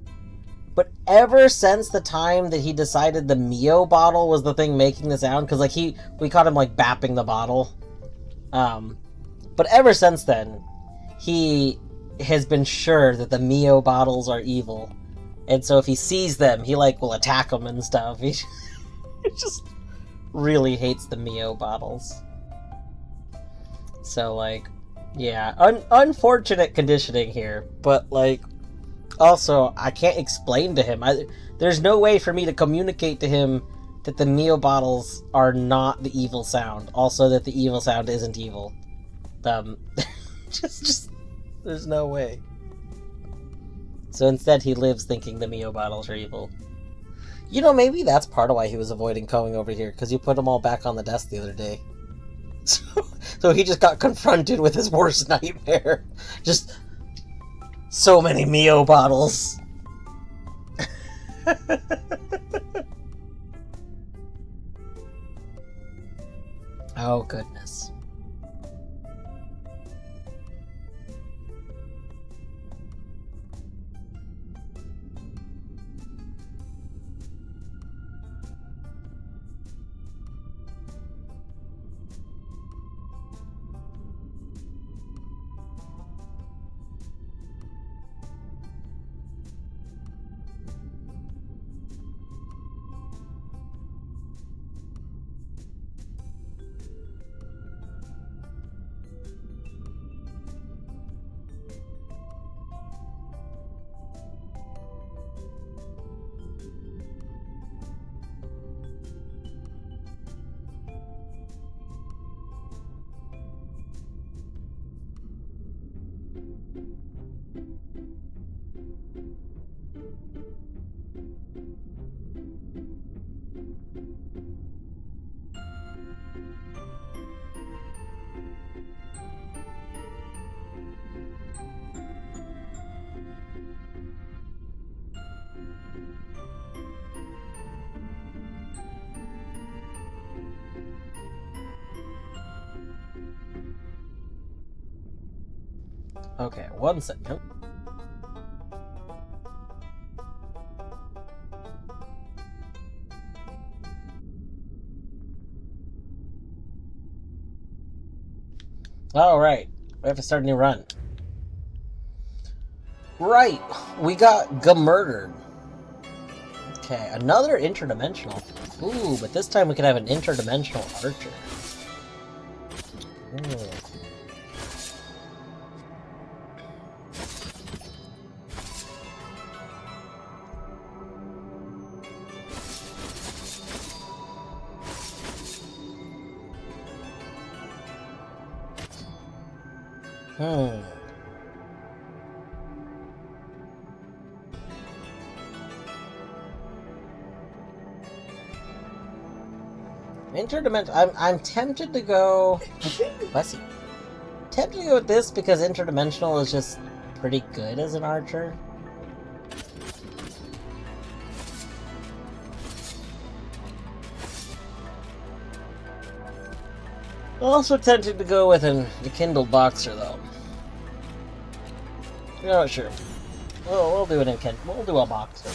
But ever since the time that he decided the Mio bottle was the thing making the sound, because like we caught him like bapping the bottle. But ever since then, he has been sure that the Mio bottles are evil, and so if he sees them, he like will attack them and stuff. He just really hates the Mio bottles. So like, yeah, unfortunate conditioning here, but like, also I can't explain to him. There's no way for me to communicate to him that the Mio bottles are not the evil sound. Also, that the evil sound isn't evil. Just there's no way. So instead, he lives thinking the Mio bottles are evil. You know, maybe that's part of why he was avoiding coming over here, because you put them all back on the desk the other day. So he just got confronted with his worst nightmare. Just so many Mio bottles. Oh, goodness. Okay, 1 second. Alright, we have to start a new run. Right, we got murdered. Okay, another interdimensional. Ooh, but this time we could have an interdimensional archer. Ooh. Interdimensional. I'm tempted to go. Bless you. Tempted to go with this because interdimensional is just pretty good as an archer. Also tempted to go with the Kindle Boxer though. Not sure. We'll do it in Kindle. We'll do a Boxer.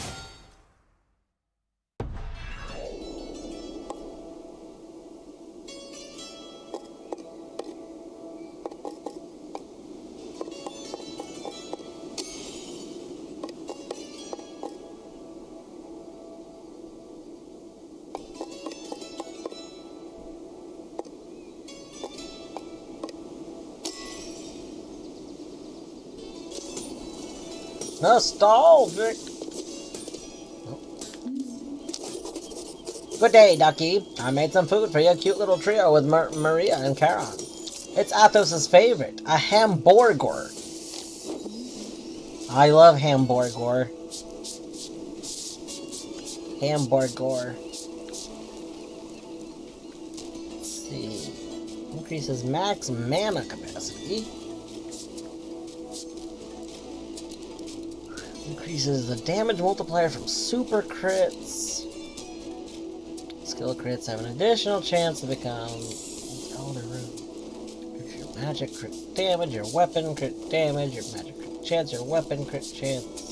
Nostalgic! Good day, Ducky. I made some food for your cute little trio with Maria and Charon. It's Athos's favorite, a hamburger. I love hamburger. Hamburger. Let's see. Increases max mana capacity. Increases the damage multiplier from super crits. Skill crits have an additional chance to become Elder Rune. Your magic crit damage, your weapon crit damage, your magic crit chance, your weapon crit chance.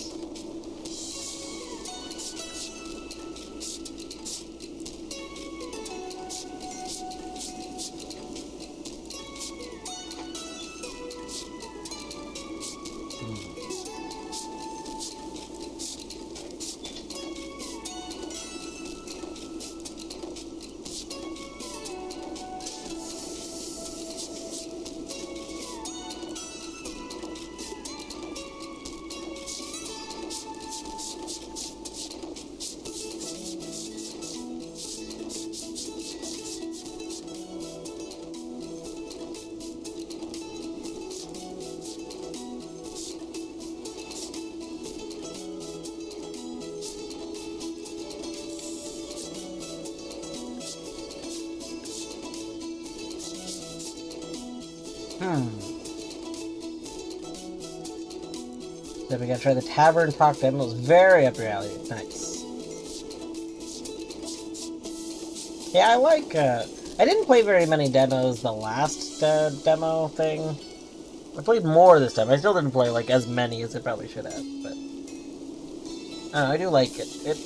Then we gotta try the Tavern Talk demos. Very up your alley. Nice. Yeah, I like, I didn't play very many demos the last demo thing. I played more this time. I still didn't play, like, as many as I probably should have, but... I do like it.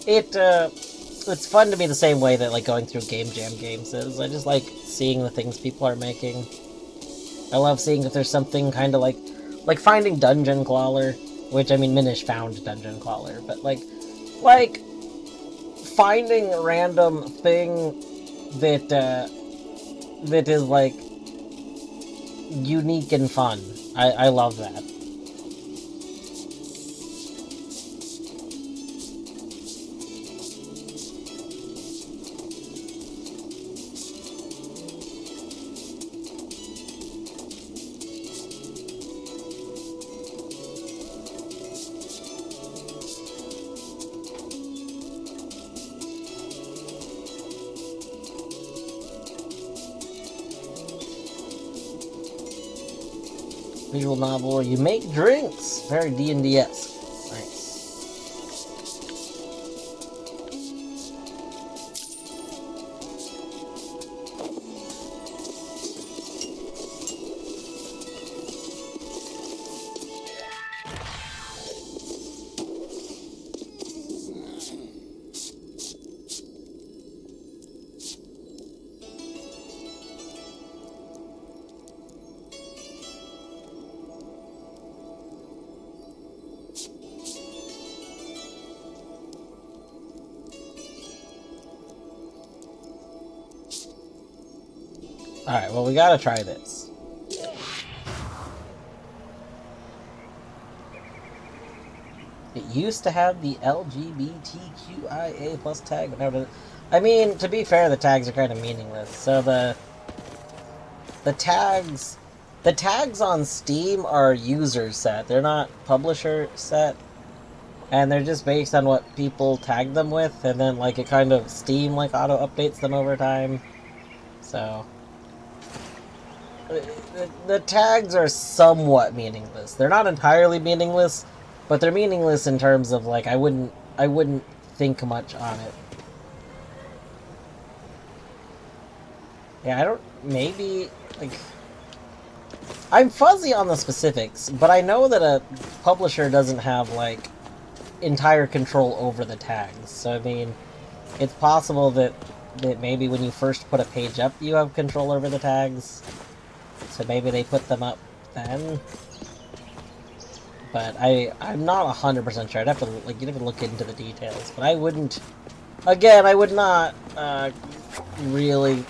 It's fun to me the same way that, like, going through Game Jam games is. I just like seeing the things people are making. I love seeing if there's something kind of like finding Dungeon Crawler, which, I mean, Minish found Dungeon Crawler, but, like, finding a random thing that is, like, unique and fun. I love that. Visual novel where you make drinks. Very D&D-esque. Nice. Alright, well, we gotta try this. It used to have the LGBTQIA plus tag, but now it doesn't. I mean, to be fair, the tags are kind of meaningless. So the tags on Steam are user set. They're not publisher set. And they're just based on what people tag them with, and then like it kind of Steam like auto updates them over time. So the tags are somewhat meaningless. They're not entirely meaningless, but they're meaningless in terms of like I wouldn't think much on it. Yeah, I don't maybe like I'm fuzzy on the specifics, but I know that a publisher doesn't have like entire control over the tags. So I mean, it's possible that maybe when you first put a page up, you have control over the tags. So maybe they put them up then. But I'm not 100% sure. I'd have to like you'd have to look into the details. But I wouldn't. Again, I would not really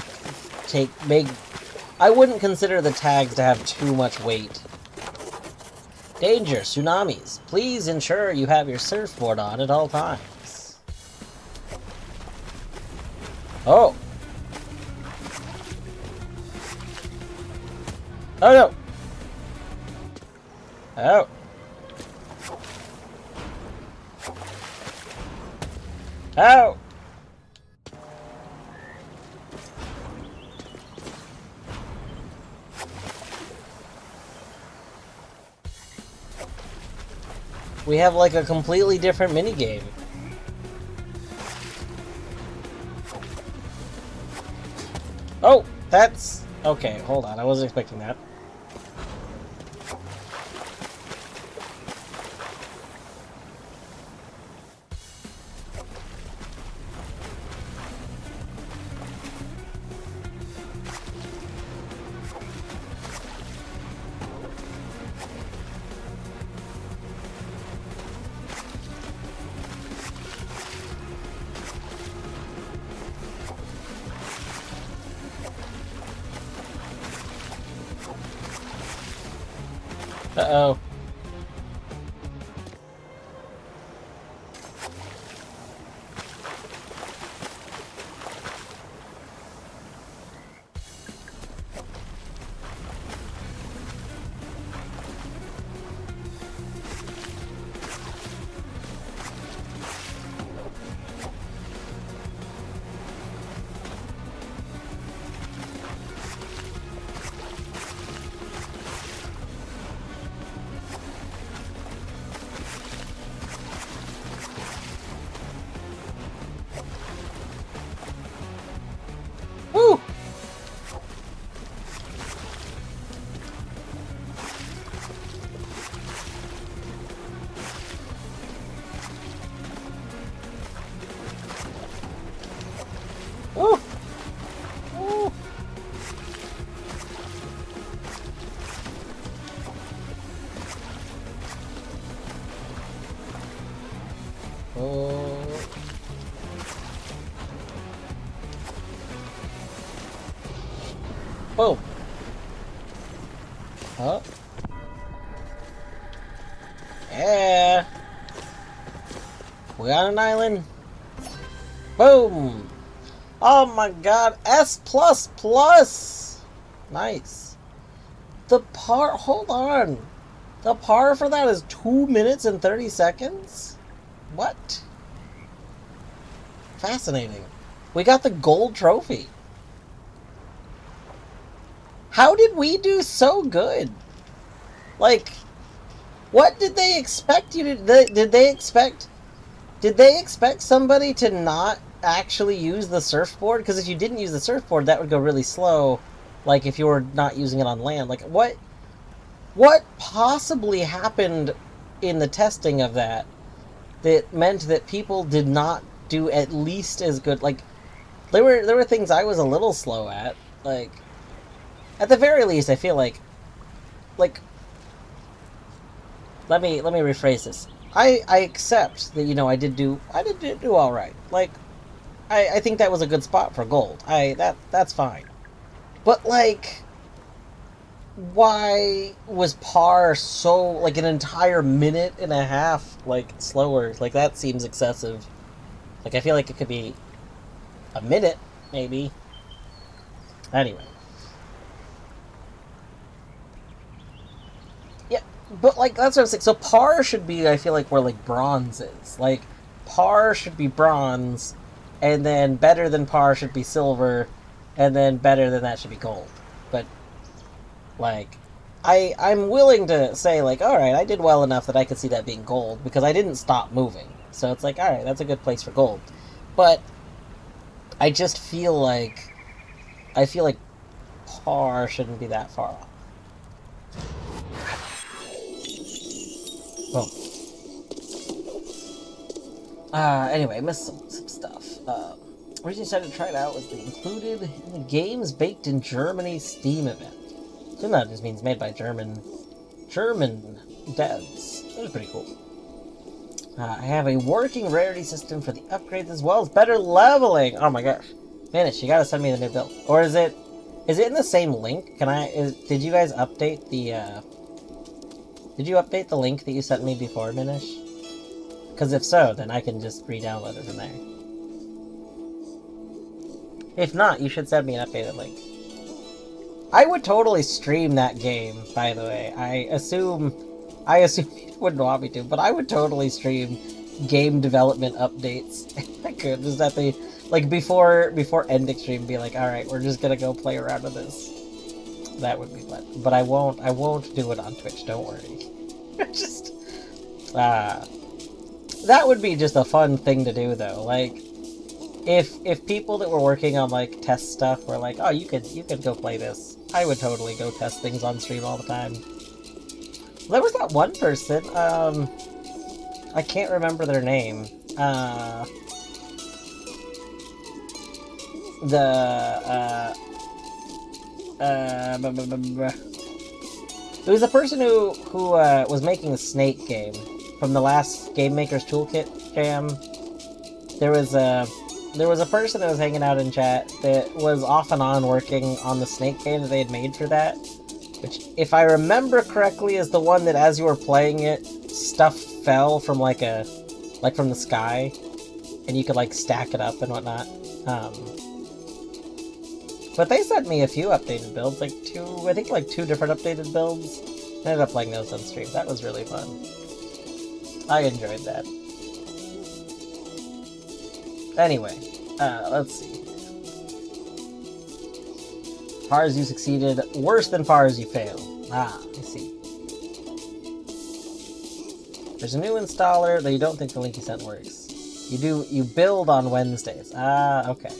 I wouldn't consider the tags to have too much weight. Danger, tsunamis. Please ensure you have your surfboard on at all times. Oh. Oh no. Oh. Oh. We have like a completely different minigame. Oh, that's... Okay, hold on. I wasn't expecting that. Uh-oh. Woo! Woo! Woo! Oh. Boom. Huh? Yeah. We on an island. Boom. Oh my god. S++. Nice. The par... Hold on. The par for that is 2 minutes and 30 seconds? What? Fascinating. We got the gold trophy. How did we do so good? Like, what did they expect you to... Did they expect somebody to not actually use the surfboard? Because if you didn't use the surfboard, that would go really slow. Like, if you were not using it on land. Like, what possibly happened in the testing of that meant that people did not do at least as good? Like, there were things I was a little slow at. Like, at the very least, I feel like let me rephrase this. I accept that, you know, I did do all right. Like, I think that was a good spot for gold. That's fine. But, like, why was par so, like, an entire minute and a half, like, slower? Like, that seems excessive. Like, I feel like it could be a minute, maybe. Anyway. Yeah, but, like, that's what I'm saying. So par should be, I feel like, where, like, bronze is. Like, par should be bronze, and then better than par should be silver, and then better than that should be gold. But, like, I'm willing to say, like, alright, I did well enough that I could see that being gold, because I didn't stop moving. So it's like, alright, that's a good place for gold. But I just feel like par shouldn't be that far off. Well. Anyway, I missed some stuff. Reason I decided to try it out was the included in the Games Baked in Germany Steam event. So that just means made by German devs. That was pretty cool. I have a working rarity system for the upgrades as well as better leveling. Oh my gosh. Minish, you gotta send me the new build. Or is it in the same link? Did you guys update the, did you update the link that you sent me before, Minish? Because if so, then I can just re-download it from there. If not, you should send me an updated link. I would totally stream that game, by the way. I assume you wouldn't want me to, but I would totally stream game development updates. I could, just at the, like, before ending stream, be like, alright, we're just gonna go play around with this. That would be fun. But I won't do it on Twitch, don't worry. Just, that would be just a fun thing to do, though. Like, if people that were working on, like, test stuff were like, oh, you could go play this, I would totally go test things on stream all the time. There was that one person, I can't remember their name. There was a person who was making the Snake game from the last Game Maker's Toolkit jam. There was a person that was hanging out in chat that was off and on working on the Snake game that they had made for that. Which, if I remember correctly, is the one that as you were playing it, stuff fell from from the sky, and you could like stack it up and whatnot. But they sent me a few updated builds, like two different updated builds. I ended up playing those on stream. That was really fun. I enjoyed that. Anyway, let's see. Far as you succeeded, worse than far as you failed. Ah, I see. There's a new installer, though you don't think the link you sent works. You build on Wednesdays. Ah, okay.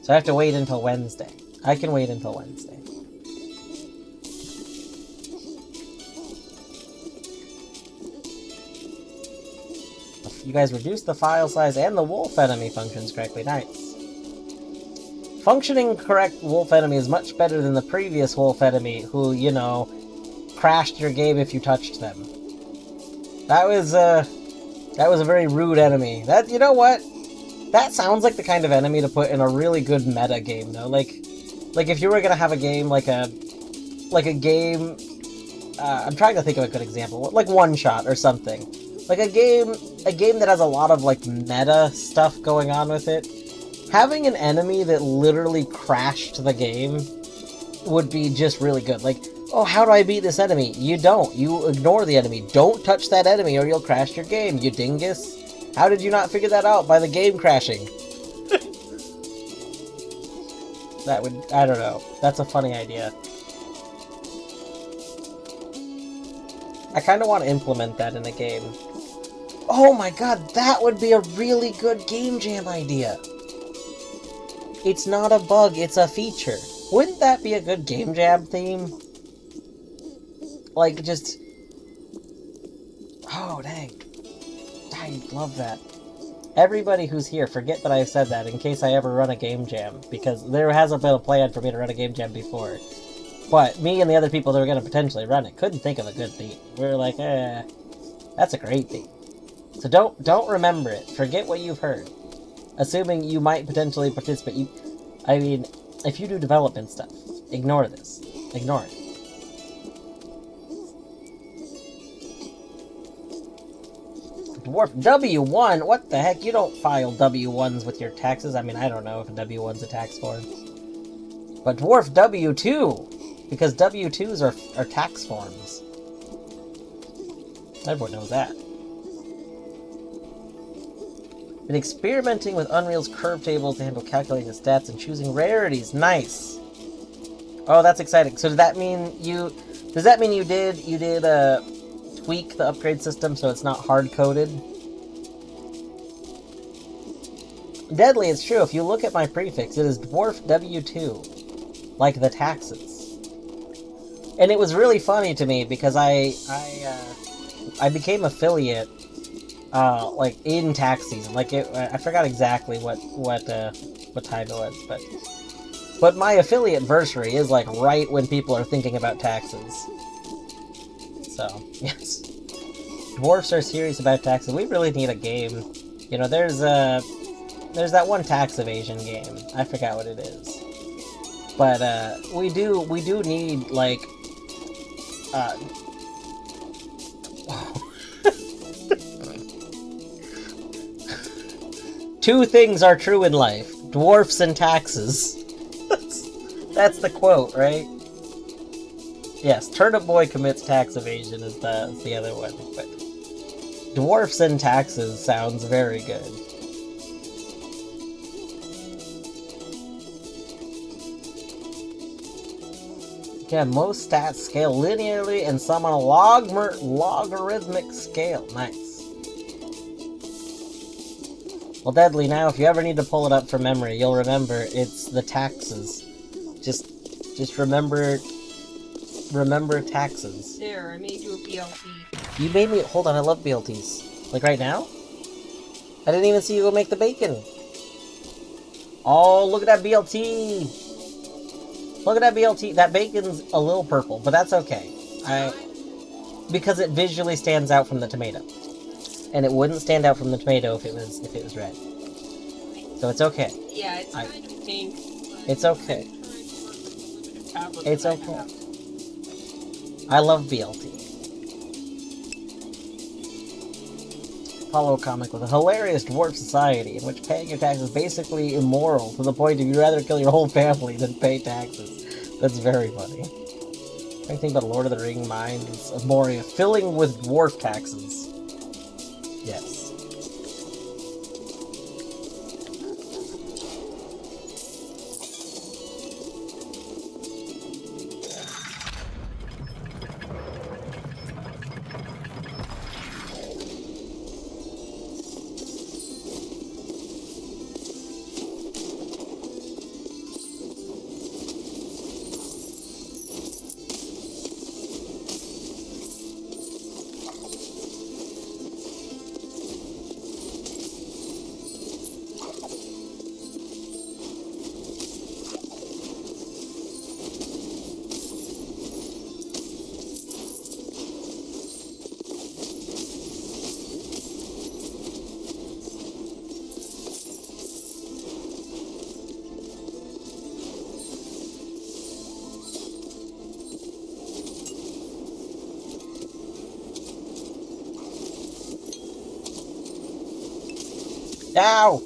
So I have to wait until Wednesday. I can wait until Wednesday. You guys reduced the file size and the wolf enemy functions correctly. Nice. Functioning correct wolf enemy is much better than the previous wolf enemy who, you know, crashed your game if you touched them. That was a very rude enemy. That, you know what? That sounds like the kind of enemy to put in a really good meta game, though. Like if you were gonna have a game like a game. I'm trying to think of a good example, like One Shot or something. Like a game that has a lot of like meta stuff going on with it. Having an enemy that literally crashed the game would be just really good. Like, oh, how do I beat this enemy? You don't. You ignore the enemy. Don't touch that enemy or you'll crash your game, you dingus. How did you not figure that out by the game crashing? That would, I don't know. That's a funny idea. I kind of want to implement that in a game. Oh my god, that would be a really good game jam idea. It's not a bug, it's a feature. Wouldn't that be a good game jam theme? Like, just... Oh, dang. I love that. Everybody who's here, forget that I said that in case I ever run a game jam, because there hasn't been a plan for me to run a game jam before. But me and the other people that were going to potentially run it couldn't think of a good theme. We were like, that's a great theme. So don't remember it. Forget what you've heard. Assuming you might potentially participate. I mean, if you do development stuff, Ignore this. Ignore it. Dwarf W1? What the heck? You don't file W1s with your taxes. I mean, I don't know if a W1's a tax form. But Dwarf W2! Because W2s are tax forms. Everyone knows that. Been experimenting with Unreal's curve tables to handle calculating the stats and choosing rarities. Nice! Oh, that's exciting. So does that mean you did tweak the upgrade system so it's not hard-coded? Deadly, it's true. If you look at my prefix, it is Dwarf W2. Like the taxes. And it was really funny to me because I became affiliate, like, in tax season. Like, I forgot exactly what time it was, but my affiliate versary is, like, right when people are thinking about taxes. So, yes. Dwarfs are serious about taxes. We really need a game. You know, there's that one tax evasion game. I forgot what it is. But, we do need, like, two things are true in life. Dwarfs and taxes. That's the quote, right? Yes, Turnip Boy commits tax evasion is the other one, but dwarfs and taxes sounds very good. Yeah, most stats scale linearly and some on a logarithmic scale. Nice. Well, Deadly, now if you ever need to pull it up from memory, you'll remember it's the taxes. Just remember taxes. There, I made you a BLT. You made me... Hold on, I love BLTs. Like right now? I didn't even see you go make the bacon. Oh, look at that BLT! Look at that BLT. That bacon's a little purple, but that's okay. Because it visually stands out from the tomato. And it wouldn't stand out from the tomato if it was red. So it's okay. Yeah, it's kind of pink. It's okay. It's okay. I love BLT. Apollo comic with a hilarious dwarf society in which paying your taxes is basically immoral to the point of you'd rather kill your whole family than pay taxes. That's very funny. I think about Lord of the Ring Mines of Moria filling with dwarf taxes. Yes. Ow!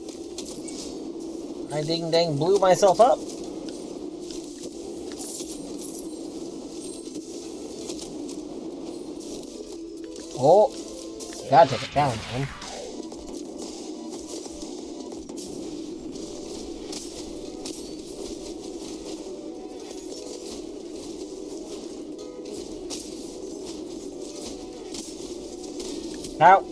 I ding-dang blew myself up. Oh, gotta take a challenge, man. Ow!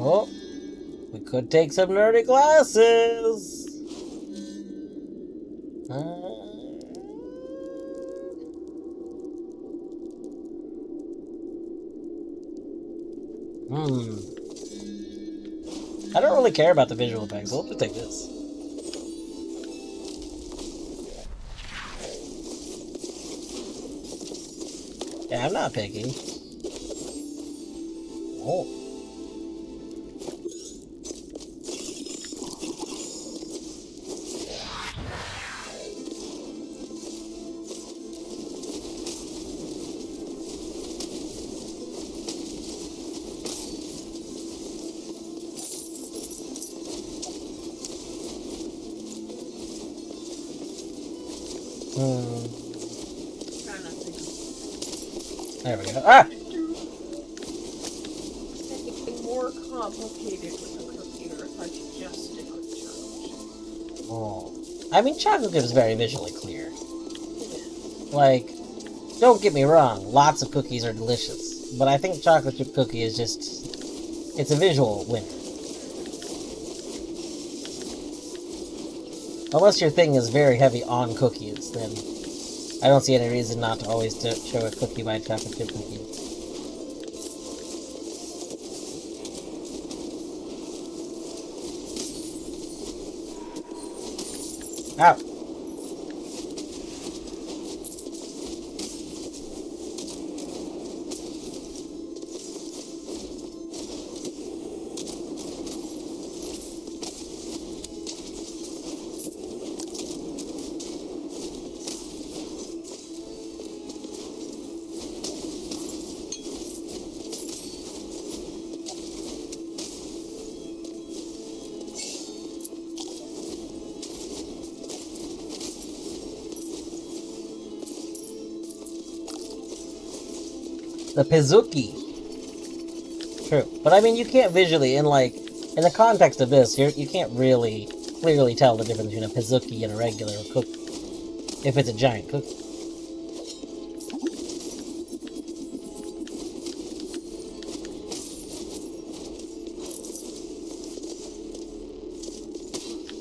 Oh. We could take some nerdy classes. I don't really care about the visual effects, so we'll just take this. Yeah, I'm not picky. Oh. Trying not to There we go. Ah! anything more complicated with the computer if I could just stick with chocolate. Oh. I mean, chocolate chip is very visually clear. Like, don't get me wrong, lots of cookies are delicious, but I think chocolate chip cookie is just... it's a visual winner. Unless your thing is very heavy on cookies, then I don't see any reason not to always show a cookie by a chocolate chip cookie. Ow! The Pizookie. True. But I mean, you can't visually, in the context of this, you can't really clearly tell the difference between a Pizookie and a regular cookie. If it's a giant cookie.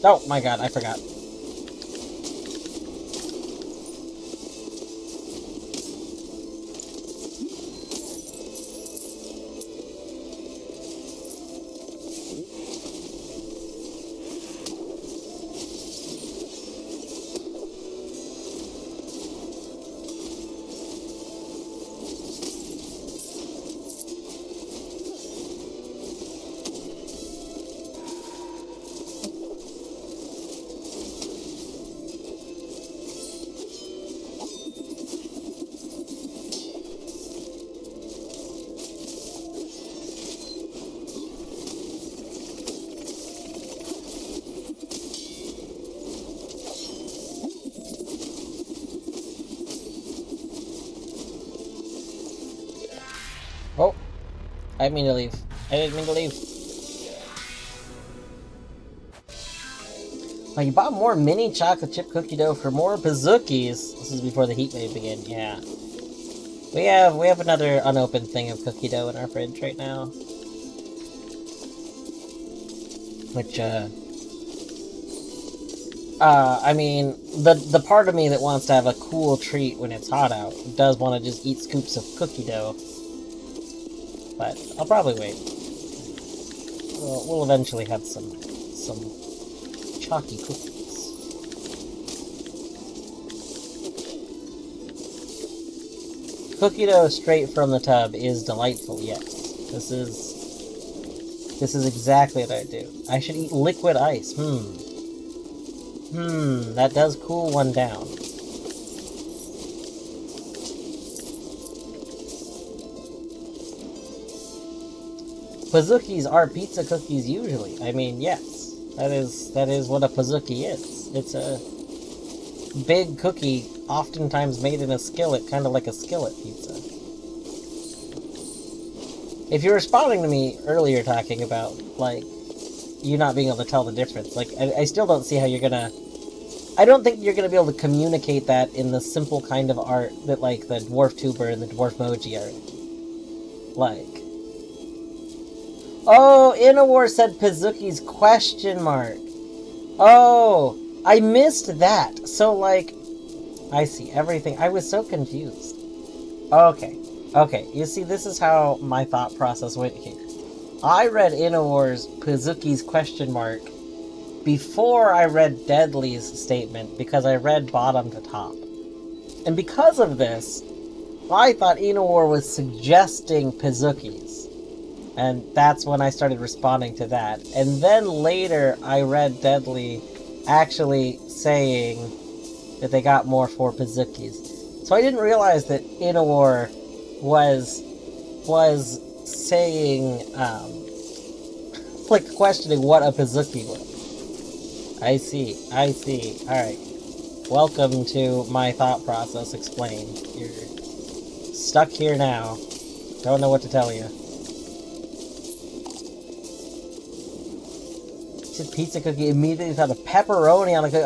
Oh my god, I forgot. Oh, I didn't mean to leave. I didn't mean to leave. Oh, you bought more mini chocolate chip cookie dough for more Pizookies. This is before the heat wave began. Yeah, we have another unopened thing of cookie dough in our fridge right now, which I mean, the part of me that wants to have a cool treat when it's hot out does want to just eat scoops of cookie dough. But I'll probably wait. We'll eventually have some chalky cookies. Cookie dough straight from the tub is delightful. Yes, this is exactly what I do. I should eat liquid ice. That does cool one down. Pizookies are pizza cookies usually. I mean, yes, that is what a Pizookie is. It's a big cookie, oftentimes made in a skillet, kind of like a skillet pizza. If you're responding to me earlier talking about, like, you not being able to tell the difference, like, I still don't see how you're gonna... I don't think you're gonna be able to communicate that in the simple kind of art that, like, the Dwarf Tuber and the Dwarf Moji are in. Like... Oh, Inawar said Pazuki's question mark. Oh, I missed that. So, like, I see everything. I was so confused. Okay. Okay, you see, this is how my thought process went here. I read Inawar's Pazuki's question mark before I read Deadly's statement because I read bottom to top. And because of this, I thought Inawar was suggesting Pazuki's. And that's when I started responding to that. And then later, I read Deadly actually saying that they got more for Pazuki's. So I didn't realize that Inawar was saying, like, questioning what a Pazuki was. I see. Alright. Welcome to my thought process explained. You're stuck here now. Don't know what to tell you. Pizza cookie immediately thought of pepperoni on a cookie.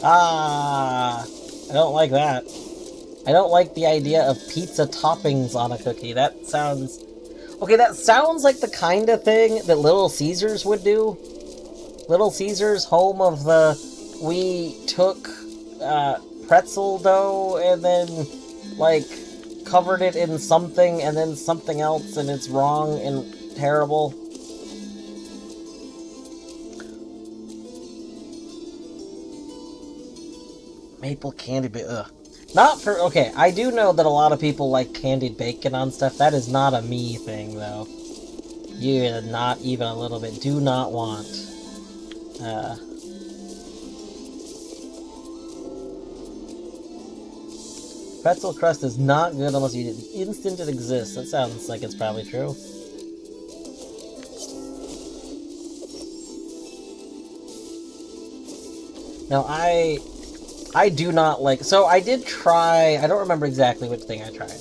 I don't like that. I don't like the idea of pizza toppings on a cookie. That sounds... Okay, that sounds like the kind of thing that Little Caesars would do. Little Caesars, home of the... We took pretzel dough and then, like, covered it in something and then something else and it's wrong and terrible. Maple candy bacon. Ugh. Not for... Okay, I do know that a lot of people like candied bacon on stuff. That is not a me thing, though. You not even a little bit. Do not want. Pretzel crust is not good unless you eat it the instant it exists. That sounds like it's probably true. Now, I do not like... So, I did try... I don't remember exactly which thing I tried.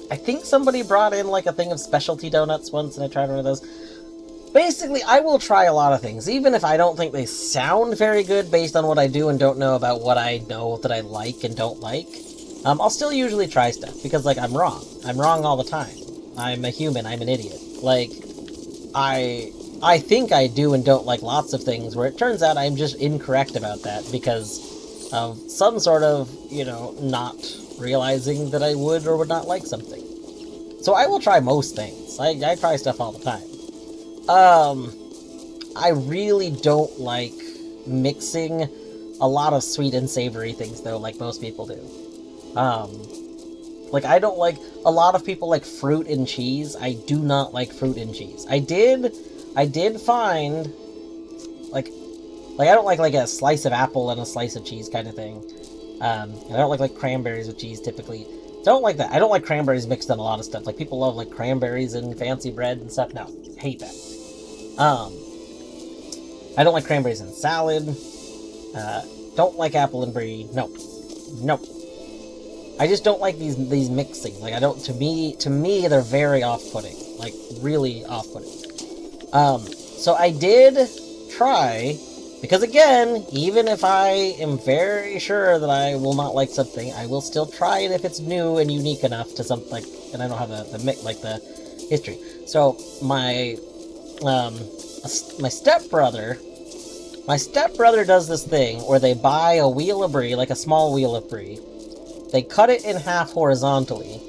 I think somebody brought in, like, a thing of specialty donuts once, and I tried one of those. Basically, I will try a lot of things, even if I don't think they sound very good based on what I do and don't know about what I know that I like and don't like. I'll still usually try stuff, because, like, I'm wrong. I'm wrong all the time. I'm a human. I'm an idiot. Like, I think I do and don't like lots of things, where it turns out I'm just incorrect about that because of some sort of, you know, not realizing that I would or would not like something. So I will try most things. I try stuff all the time. I really don't like mixing a lot of sweet and savory things, though, like most people do. Like, I don't like... A lot of people like fruit and cheese. I do not like fruit and cheese. I did find, like, I don't like a slice of apple and a slice of cheese kind of thing. And I don't like cranberries with cheese, typically. Don't like that. I don't like cranberries mixed in a lot of stuff. Like, people love, like, cranberries in fancy bread and stuff. No, hate that. I don't like cranberries in salad. Don't like apple and brie. No. Nope. I just don't like these mixing. Like, I don't... To me, they're very off-putting. Like, really off-putting. So I did try, because again, even if I am very sure that I will not like something, I will still try it if it's new and unique enough to something, like, and I don't have the history. So my stepbrother does this thing where they buy a wheel of brie, like a small wheel of brie, they cut it in half horizontally,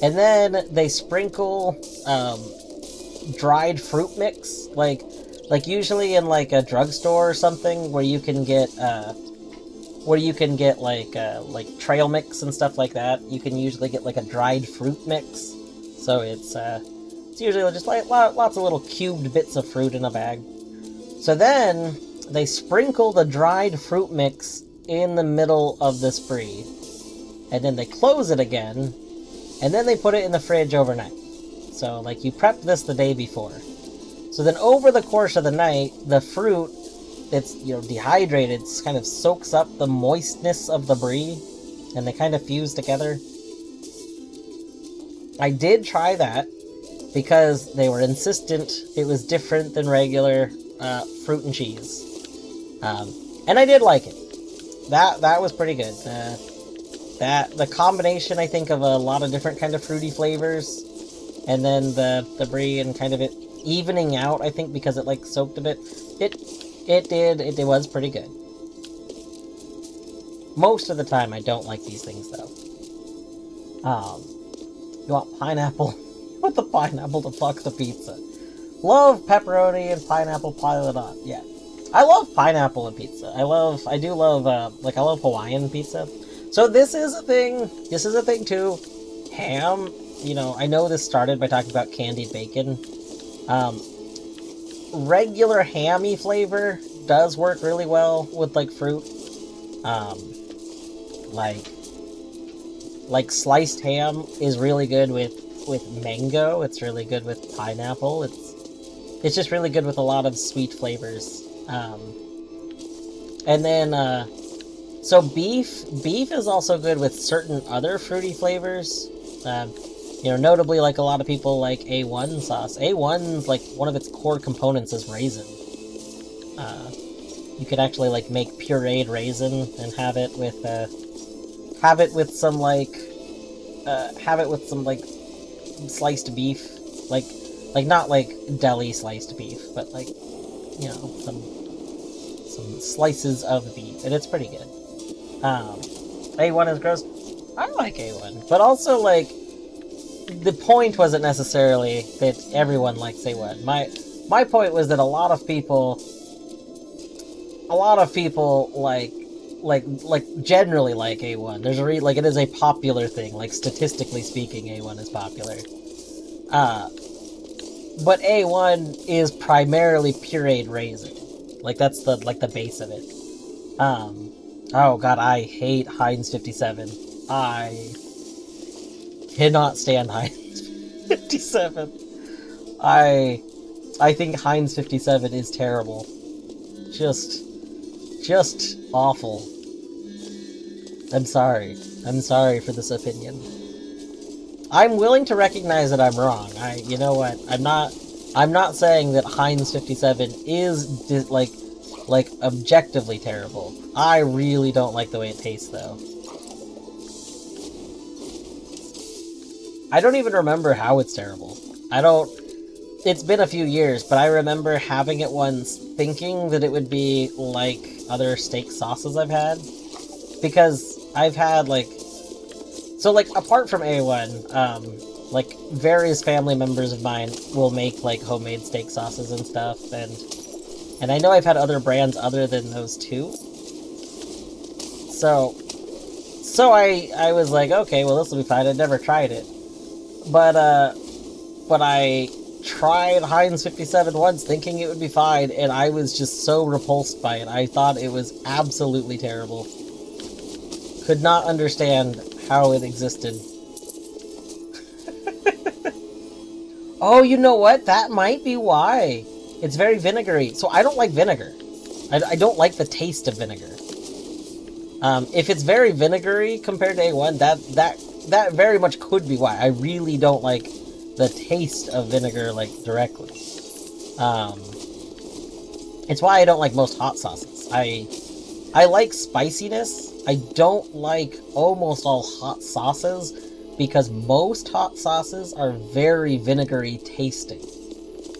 and then they sprinkle, dried fruit mix, like usually in like a drugstore or something where you can get like trail mix and stuff like that. You can usually get like a dried fruit mix, so it's usually just like lots of little cubed bits of fruit in a bag. So then they sprinkle the dried fruit mix in the middle of this brie, and then they close it again, and then they put it in the fridge overnight. So, like, you prep this the day before. So then over the course of the night, the fruit that's, you know, dehydrated kind of soaks up the moistness of the brie, and they kind of fuse together. I did try that, because they were insistent it was different than regular fruit and cheese. And I did like it. That was pretty good. The combination, I think, of a lot of different kind of fruity flavors and then the brie and kind of it evening out, I think, because it like soaked a bit. It was pretty good. Most of the time, I don't like these things though. You want pineapple? With the pineapple to fuck the pizza. Love pepperoni and pineapple, pile it on. Yeah. I love pineapple in pizza. I love Hawaiian pizza. So this is a thing. This is a thing too. Ham, you know, I know this started by talking about candied bacon. Regular hammy flavor does work really well with like fruit. Like sliced ham is really good with mango. It's really good with pineapple. It's just really good with a lot of sweet flavors. And then so beef is also good with certain other fruity flavors. You know, notably, like a lot of people like A1 sauce. A1's like one of its core components is raisin. You could actually like make pureed raisin and have it with some sliced beef, like not like deli sliced beef, but like, you know, some slices of beef, and it's pretty good. A1 is gross. I like A1, but also like the point wasn't necessarily that everyone likes A1. My point was that a lot of people like generally like A1. There's a like it is a popular thing. Like statistically speaking, A1 is popular. But A1 is primarily pureed raisin. Like that's the base of it. Oh god, I hate Heinz 57. I cannot stand Heinz 57. I think Heinz 57 is terrible. Just awful. I'm sorry for this opinion. I'm willing to recognize that I'm wrong. You know what? I'm not saying that Heinz 57 is like objectively terrible. I really don't like the way it tastes though. I don't even remember how it's terrible. It's been a few years, but I remember having it once thinking that it would be like other steak sauces I've had. Because I've had apart from A1, like various family members of mine will make like homemade steak sauces and stuff, and I know I've had other brands other than those two. So I was like, okay, well this will be fine. I'd never tried it. But I tried Heinz 57 once thinking it would be fine, and I was just so repulsed by it. I thought it was absolutely terrible. Could not understand how it existed. Oh, you know what? That might be why. It's very vinegary. So I don't like vinegar. I don't like the taste of vinegar. If it's very vinegary compared to A1, that very much could be why. I really don't like the taste of vinegar, like, directly. It's why I don't like most hot sauces. I like spiciness. I don't like almost all hot sauces, because most hot sauces are very vinegary tasting.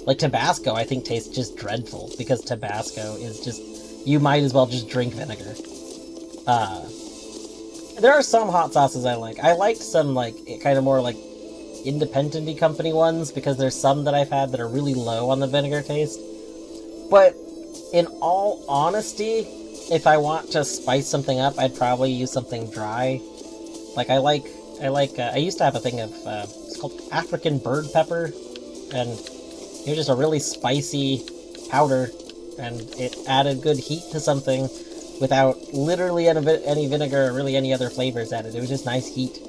Like Tabasco, I think tastes just dreadful, because Tabasco is just, you might as well just drink vinegar. There are some hot sauces I like. I like some, like, kind of more, like, independent-y company ones, because there's some that I've had that are really low on the vinegar taste. But, in all honesty, if I want to spice something up, I'd probably use something dry. Like, I used to have a thing of, it's called African bird pepper, and it was just a really spicy powder, and it added good heat to something without literally any vinegar or really any other flavors added. It was just nice heat.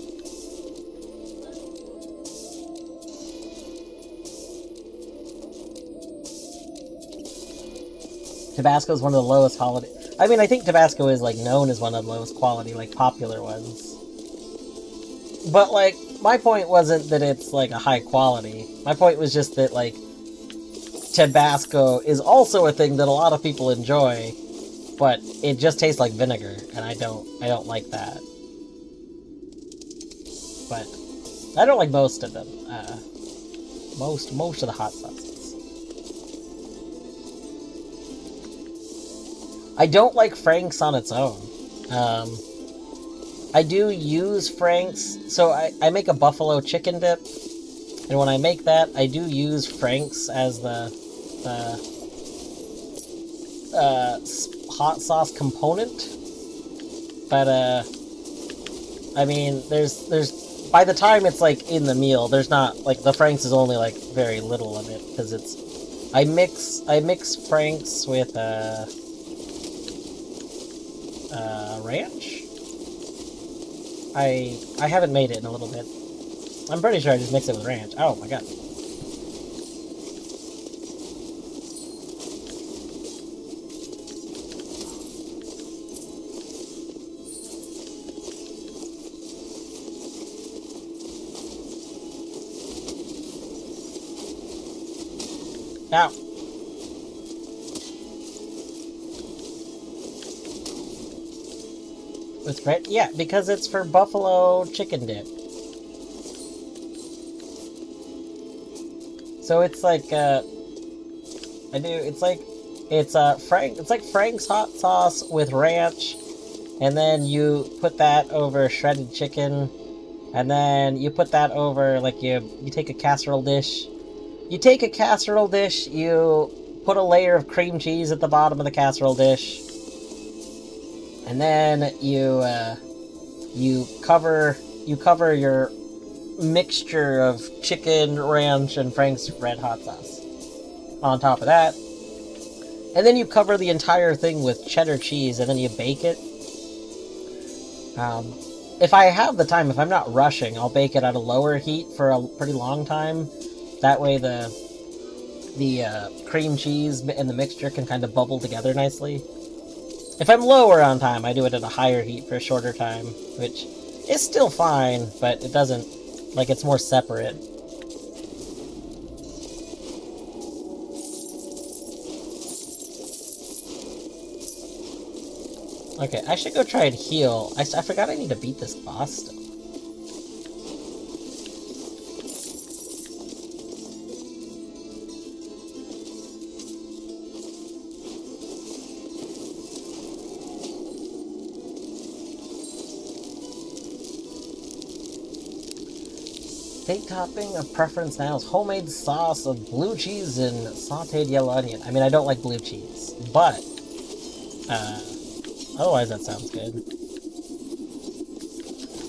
Tabasco is one of the lowest quality. I mean, I think Tabasco is, like, known as one of the lowest quality, like, popular ones. But, like, my point wasn't that it's, like, a high quality. My point was just that, like, Tabasco is also a thing that a lot of people enjoy, but it just tastes like vinegar, and I don't like that. But I don't like most of them. Most of the hot sauces. I don't like Frank's on its own. I do use Frank's, so I make a buffalo chicken dip, and when I make that, I do use Frank's as the hot sauce component. But I mean, there's by the time it's like in the meal, there's not like the Frank's is only like very little of it because it's I mix Frank's with ranch. I haven't made it in a little bit. I'm pretty sure I just mix it with ranch. Oh my god. Now, with red, yeah, because it's for buffalo chicken dip. So it's like it's like Frank's hot sauce with ranch, and then you put that over shredded chicken, and then you put that over like you take a casserole dish. You take a casserole dish, you put a layer of cream cheese at the bottom of the casserole dish, and then you cover your mixture of chicken, ranch, and Frank's red hot sauce on top of that, and then you cover the entire thing with cheddar cheese, and then you bake it. If I have the time, if I'm not rushing, I'll bake it at a lower heat for a pretty long time. That way the cream cheese and the mixture can kind of bubble together nicely. If I'm lower on time, I do it at a higher heat for a shorter time, which is still fine, but it doesn't, like, it's more separate. Okay, I should go try and heal. I forgot I need to beat this boss still. Steak topping of preference now is homemade sauce of blue cheese and sauteed yellow onion. I mean, I don't like blue cheese, but otherwise that sounds good.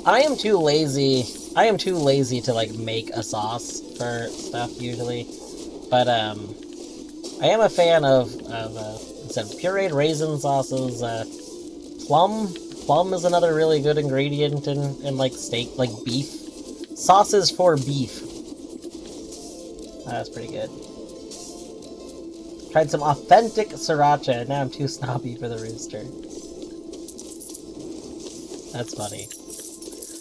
I am too lazy to like make a sauce for stuff usually, but I am a fan of instead of pureed raisin sauces. Plum is another really good ingredient in like steak, like beef. Sauces for beef. That's pretty good. Tried some authentic sriracha, now I'm too snobby for the rooster. That's funny.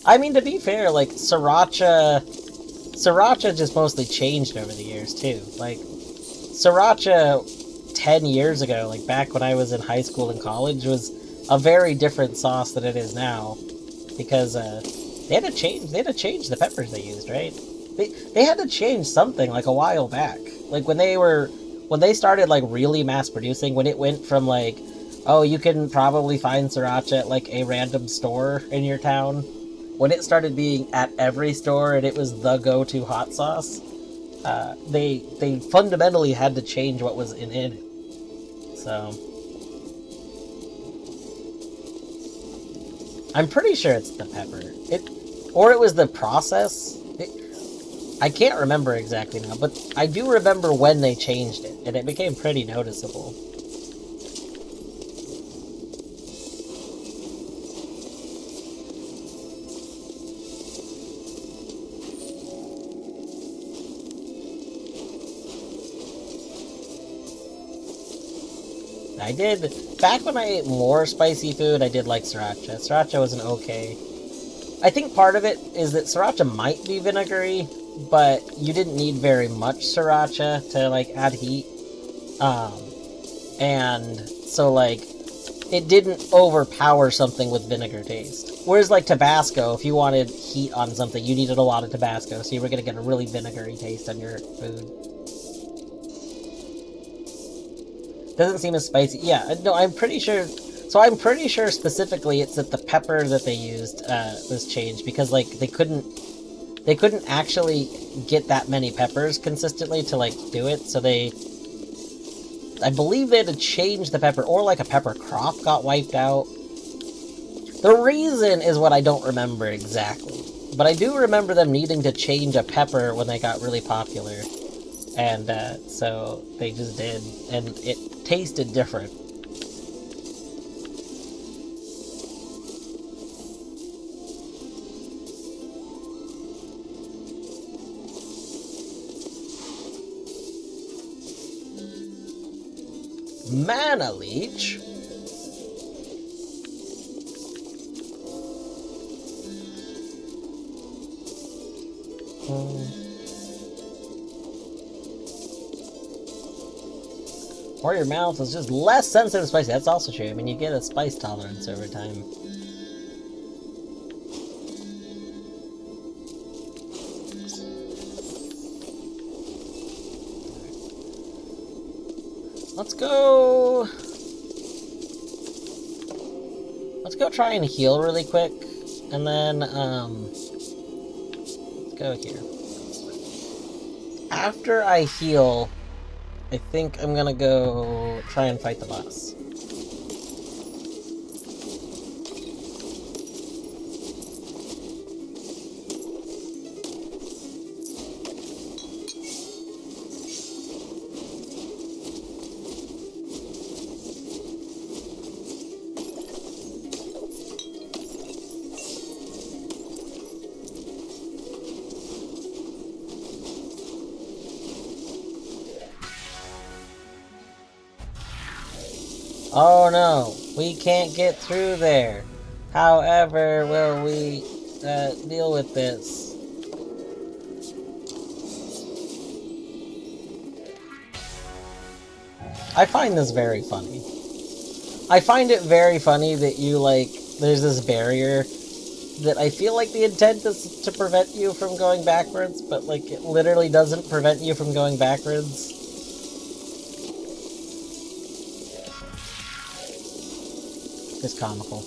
I mean, to be fair, like, sriracha just mostly changed over the years, too. Like, sriracha 10 years ago, like, back when I was in high school and college, was a very different sauce than it is now. Because, they had to change the peppers they used, right? They had to change something like a while back. Like when they started like really mass producing, when it went from like, oh, you can probably find sriracha at like a random store in your town, when it started being at every store and it was the go-to hot sauce, they fundamentally had to change what was in it. So I'm pretty sure it's the pepper. Or it was the process. I can't remember exactly now, but I do remember when they changed it, and it became pretty noticeable. I did, back when I ate more spicy food, I did like sriracha. Sriracha was an okay. I think part of it is that sriracha might be vinegary, but you didn't need very much sriracha to, like, add heat. And so, like, it didn't overpower something with vinegar taste. Whereas like Tabasco, if you wanted heat on something, you needed a lot of Tabasco, so you were gonna get a really vinegary taste on your food. Doesn't seem as spicy. Yeah, no, I'm pretty sure. So I'm pretty sure specifically it's that the pepper that they used was changed because like they couldn't actually get that many peppers consistently to like do it. So I believe they had to change the pepper, or like a pepper crop got wiped out. The reason is what I don't remember exactly, but I do remember them needing to change a pepper when they got really popular. And so they just did, and it tasted different. Mana Leech? Or your mouth is just less sensitive to spicy. That's also true. I mean, you get a spice tolerance over time. Let's go... Let's go try and heal really quick. And then, let's go here. After I heal, I think I'm gonna go try and fight the boss. Oh no, we can't get through there. However, will we deal with this? I find this very funny. I find it very funny that you, like, there's this barrier that I feel like the intent is to prevent you from going backwards, but, like, it literally doesn't prevent you from going backwards. It's comical.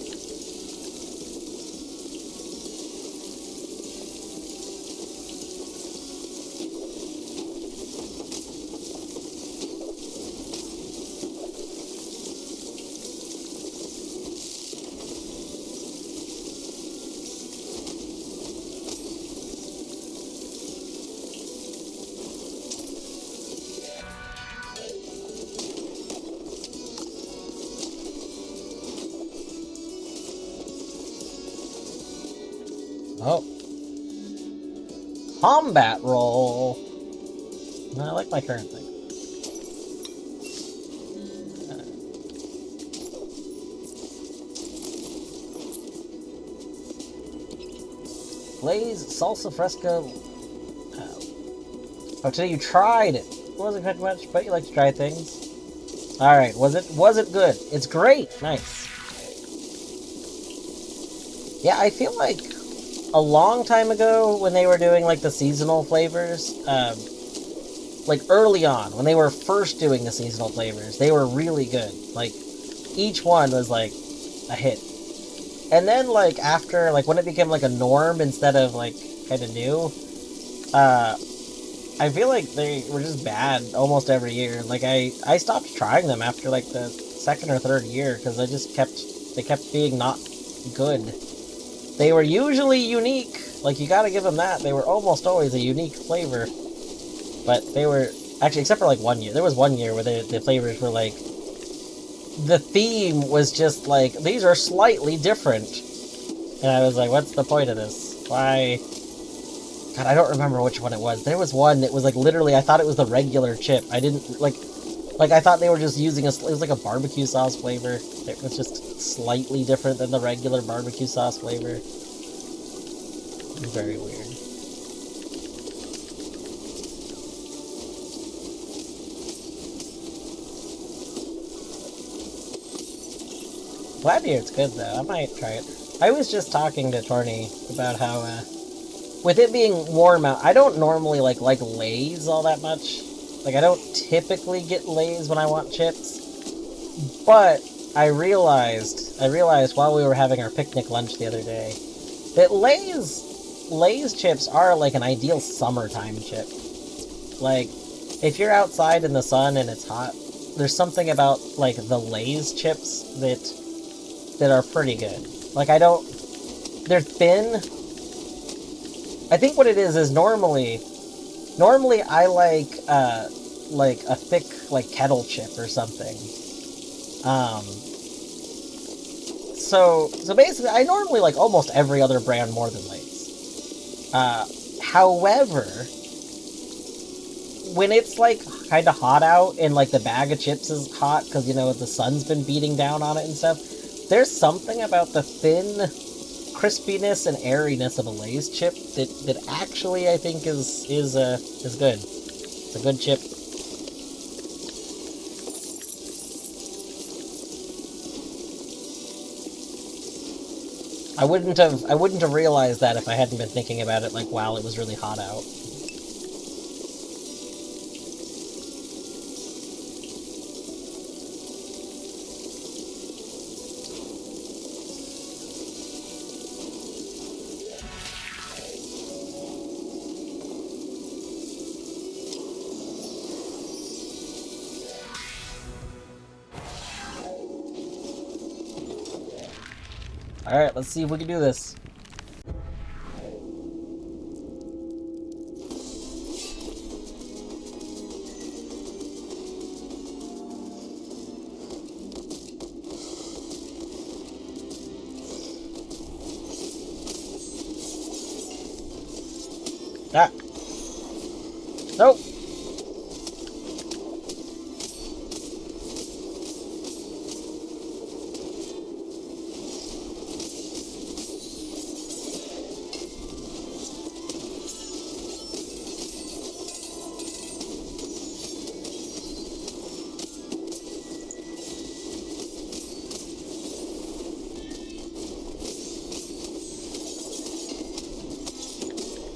Oh. Combat roll. No, I like my current thing. Blaze salsa fresca. Oh, today you tried it. It wasn't quite much, but you like to try things. All right, was it good? It's great. Nice. Yeah, I feel like a long time ago when they were doing like the seasonal flavors, like early on when they were first doing the seasonal flavors, they were really good. Like each one was like a hit. And then like after, like when it became like a norm instead of like kind of new, I feel like they were just bad almost every year. Like I stopped trying them after like the second or third year because they kept being not good. They were usually unique, like you gotta give them that. They were almost always a unique flavor. But they were, actually except for like 1 year. There was 1 year where the flavors were like, the theme was just like, these are slightly different. And I was like, what's the point of this? Why? God, I don't remember which one it was. There was one that was like literally, I thought it was the regular chip. I didn't, like I thought they were just using it was like a barbecue sauce flavor. It was just slightly different than the regular barbecue sauce flavor. Very weird. Glad to hear it's good though. I might try it. I was just talking to Torny about how, with it being warm out, I don't normally like Lay's all that much. Like, I don't typically get Lay's when I want chips. But I realized while we were having our picnic lunch the other day that Lay's chips are like an ideal summertime chip. Like, if you're outside in the sun and it's hot, there's something about like the Lay's chips that are pretty good. Like, they're thin. I think what it is normally I like a thick like kettle chip or something. So basically I normally like almost every other brand more than Lay's. However, when it's like kind of hot out and like the bag of chips is hot because, you know, the sun's been beating down on it and stuff, there's something about the thin crispiness and airiness of a Lay's chip that actually I think is good. It's a good chip. I wouldn't have realized that if I hadn't been thinking about it like while it was really hot out. Alright, let's see if we can do this. Ah. Nope.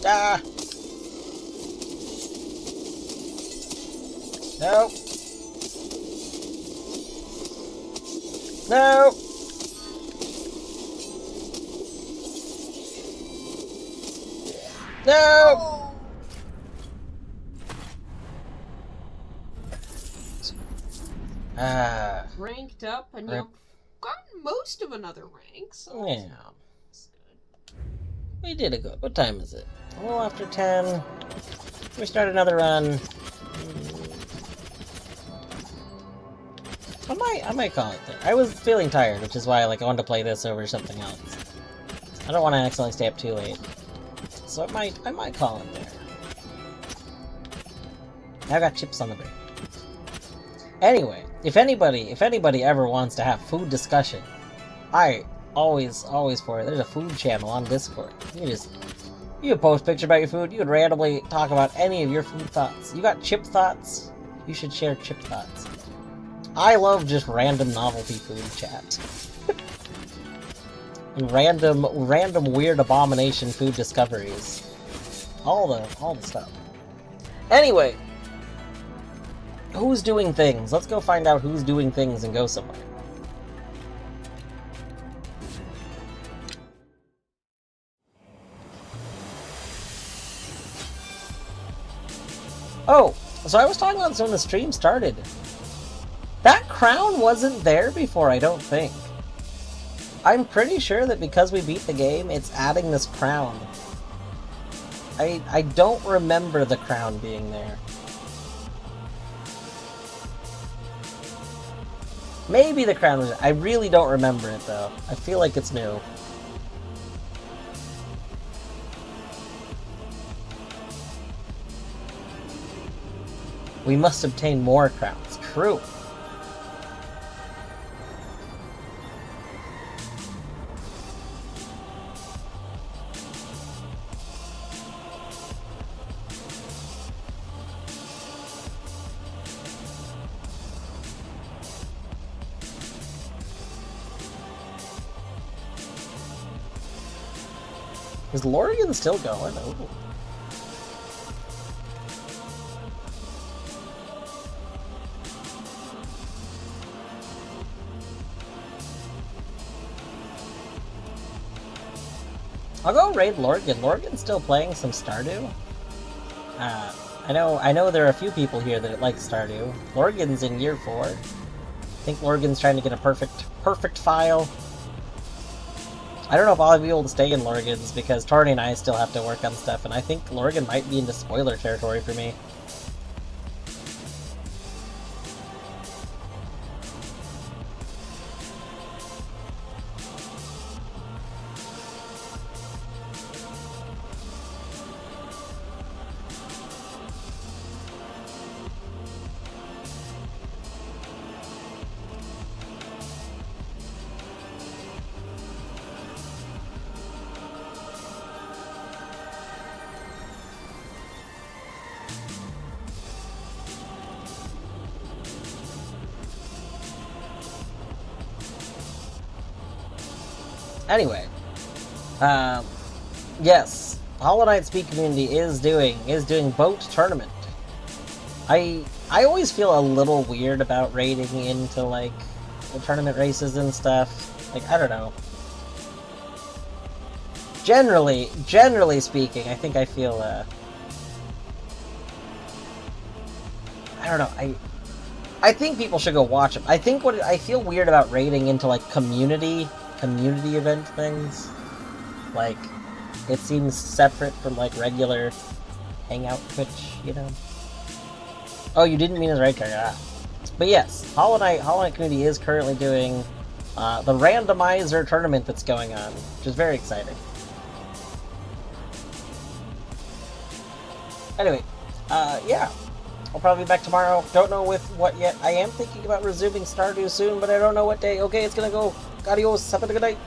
Ah. No. No. No. Ah. Ranked up, and you've gotten most of another rank, so Yeah. that's good. We did a good. What time is it? A little after 10. We start another run. I might call it there. I was feeling tired, which is why I wanted to play this over something else. I don't want to accidentally stay up too late. So I might call it there. I got chips on the brain. Anyway, if anybody ever wants to have food discussion, I always for it. There's a food channel on Discord. You can post a picture about your food. You can randomly talk about any of your food thoughts. You got chip thoughts? You should share chip thoughts. I love just random novelty food chat. And random weird abomination food discoveries. All the stuff. Anyway, who's doing things? Let's go find out who's doing things and go somewhere. Oh, so I was talking about this when the stream started. That crown wasn't there before, I don't think. I'm pretty sure that because we beat the game, it's adding this crown. I don't remember the crown being there. Maybe the crown was... I really don't remember it, though. I feel like it's new. We must obtain more crowns. True. Is Lorgan still going? Ooh. I'll go raid Lorgan. Lorgan's still playing some Stardew. I know there are a few people here that like Stardew. Lorgan's in year 4. I think Lorgan's trying to get a perfect file. I don't know if I'll be able to stay in Lorgan's because Torny and I still have to work on stuff, and I think Lorgan might be into spoiler territory for me. Anyway, yes, Hollow Knight Speed Community is doing boat tournament. I always feel a little weird about raiding into like the tournament races and stuff. Like, I don't know. Generally speaking, I think I feel I don't know. I think people should go watch them. I think what I feel weird about raiding into like community event things, like it seems separate from like regular hangout Twitch, you know. Oh, you didn't mean his right card. Ah. But yes, Hollow Knight Community is currently doing the randomizer tournament that's going on, which is very exciting. Anyway, yeah, I'll probably be back tomorrow. Don't know with what yet. I am thinking about resuming Stardew soon, but I don't know what day. Okay, it's gonna go. Adios. Have a good night.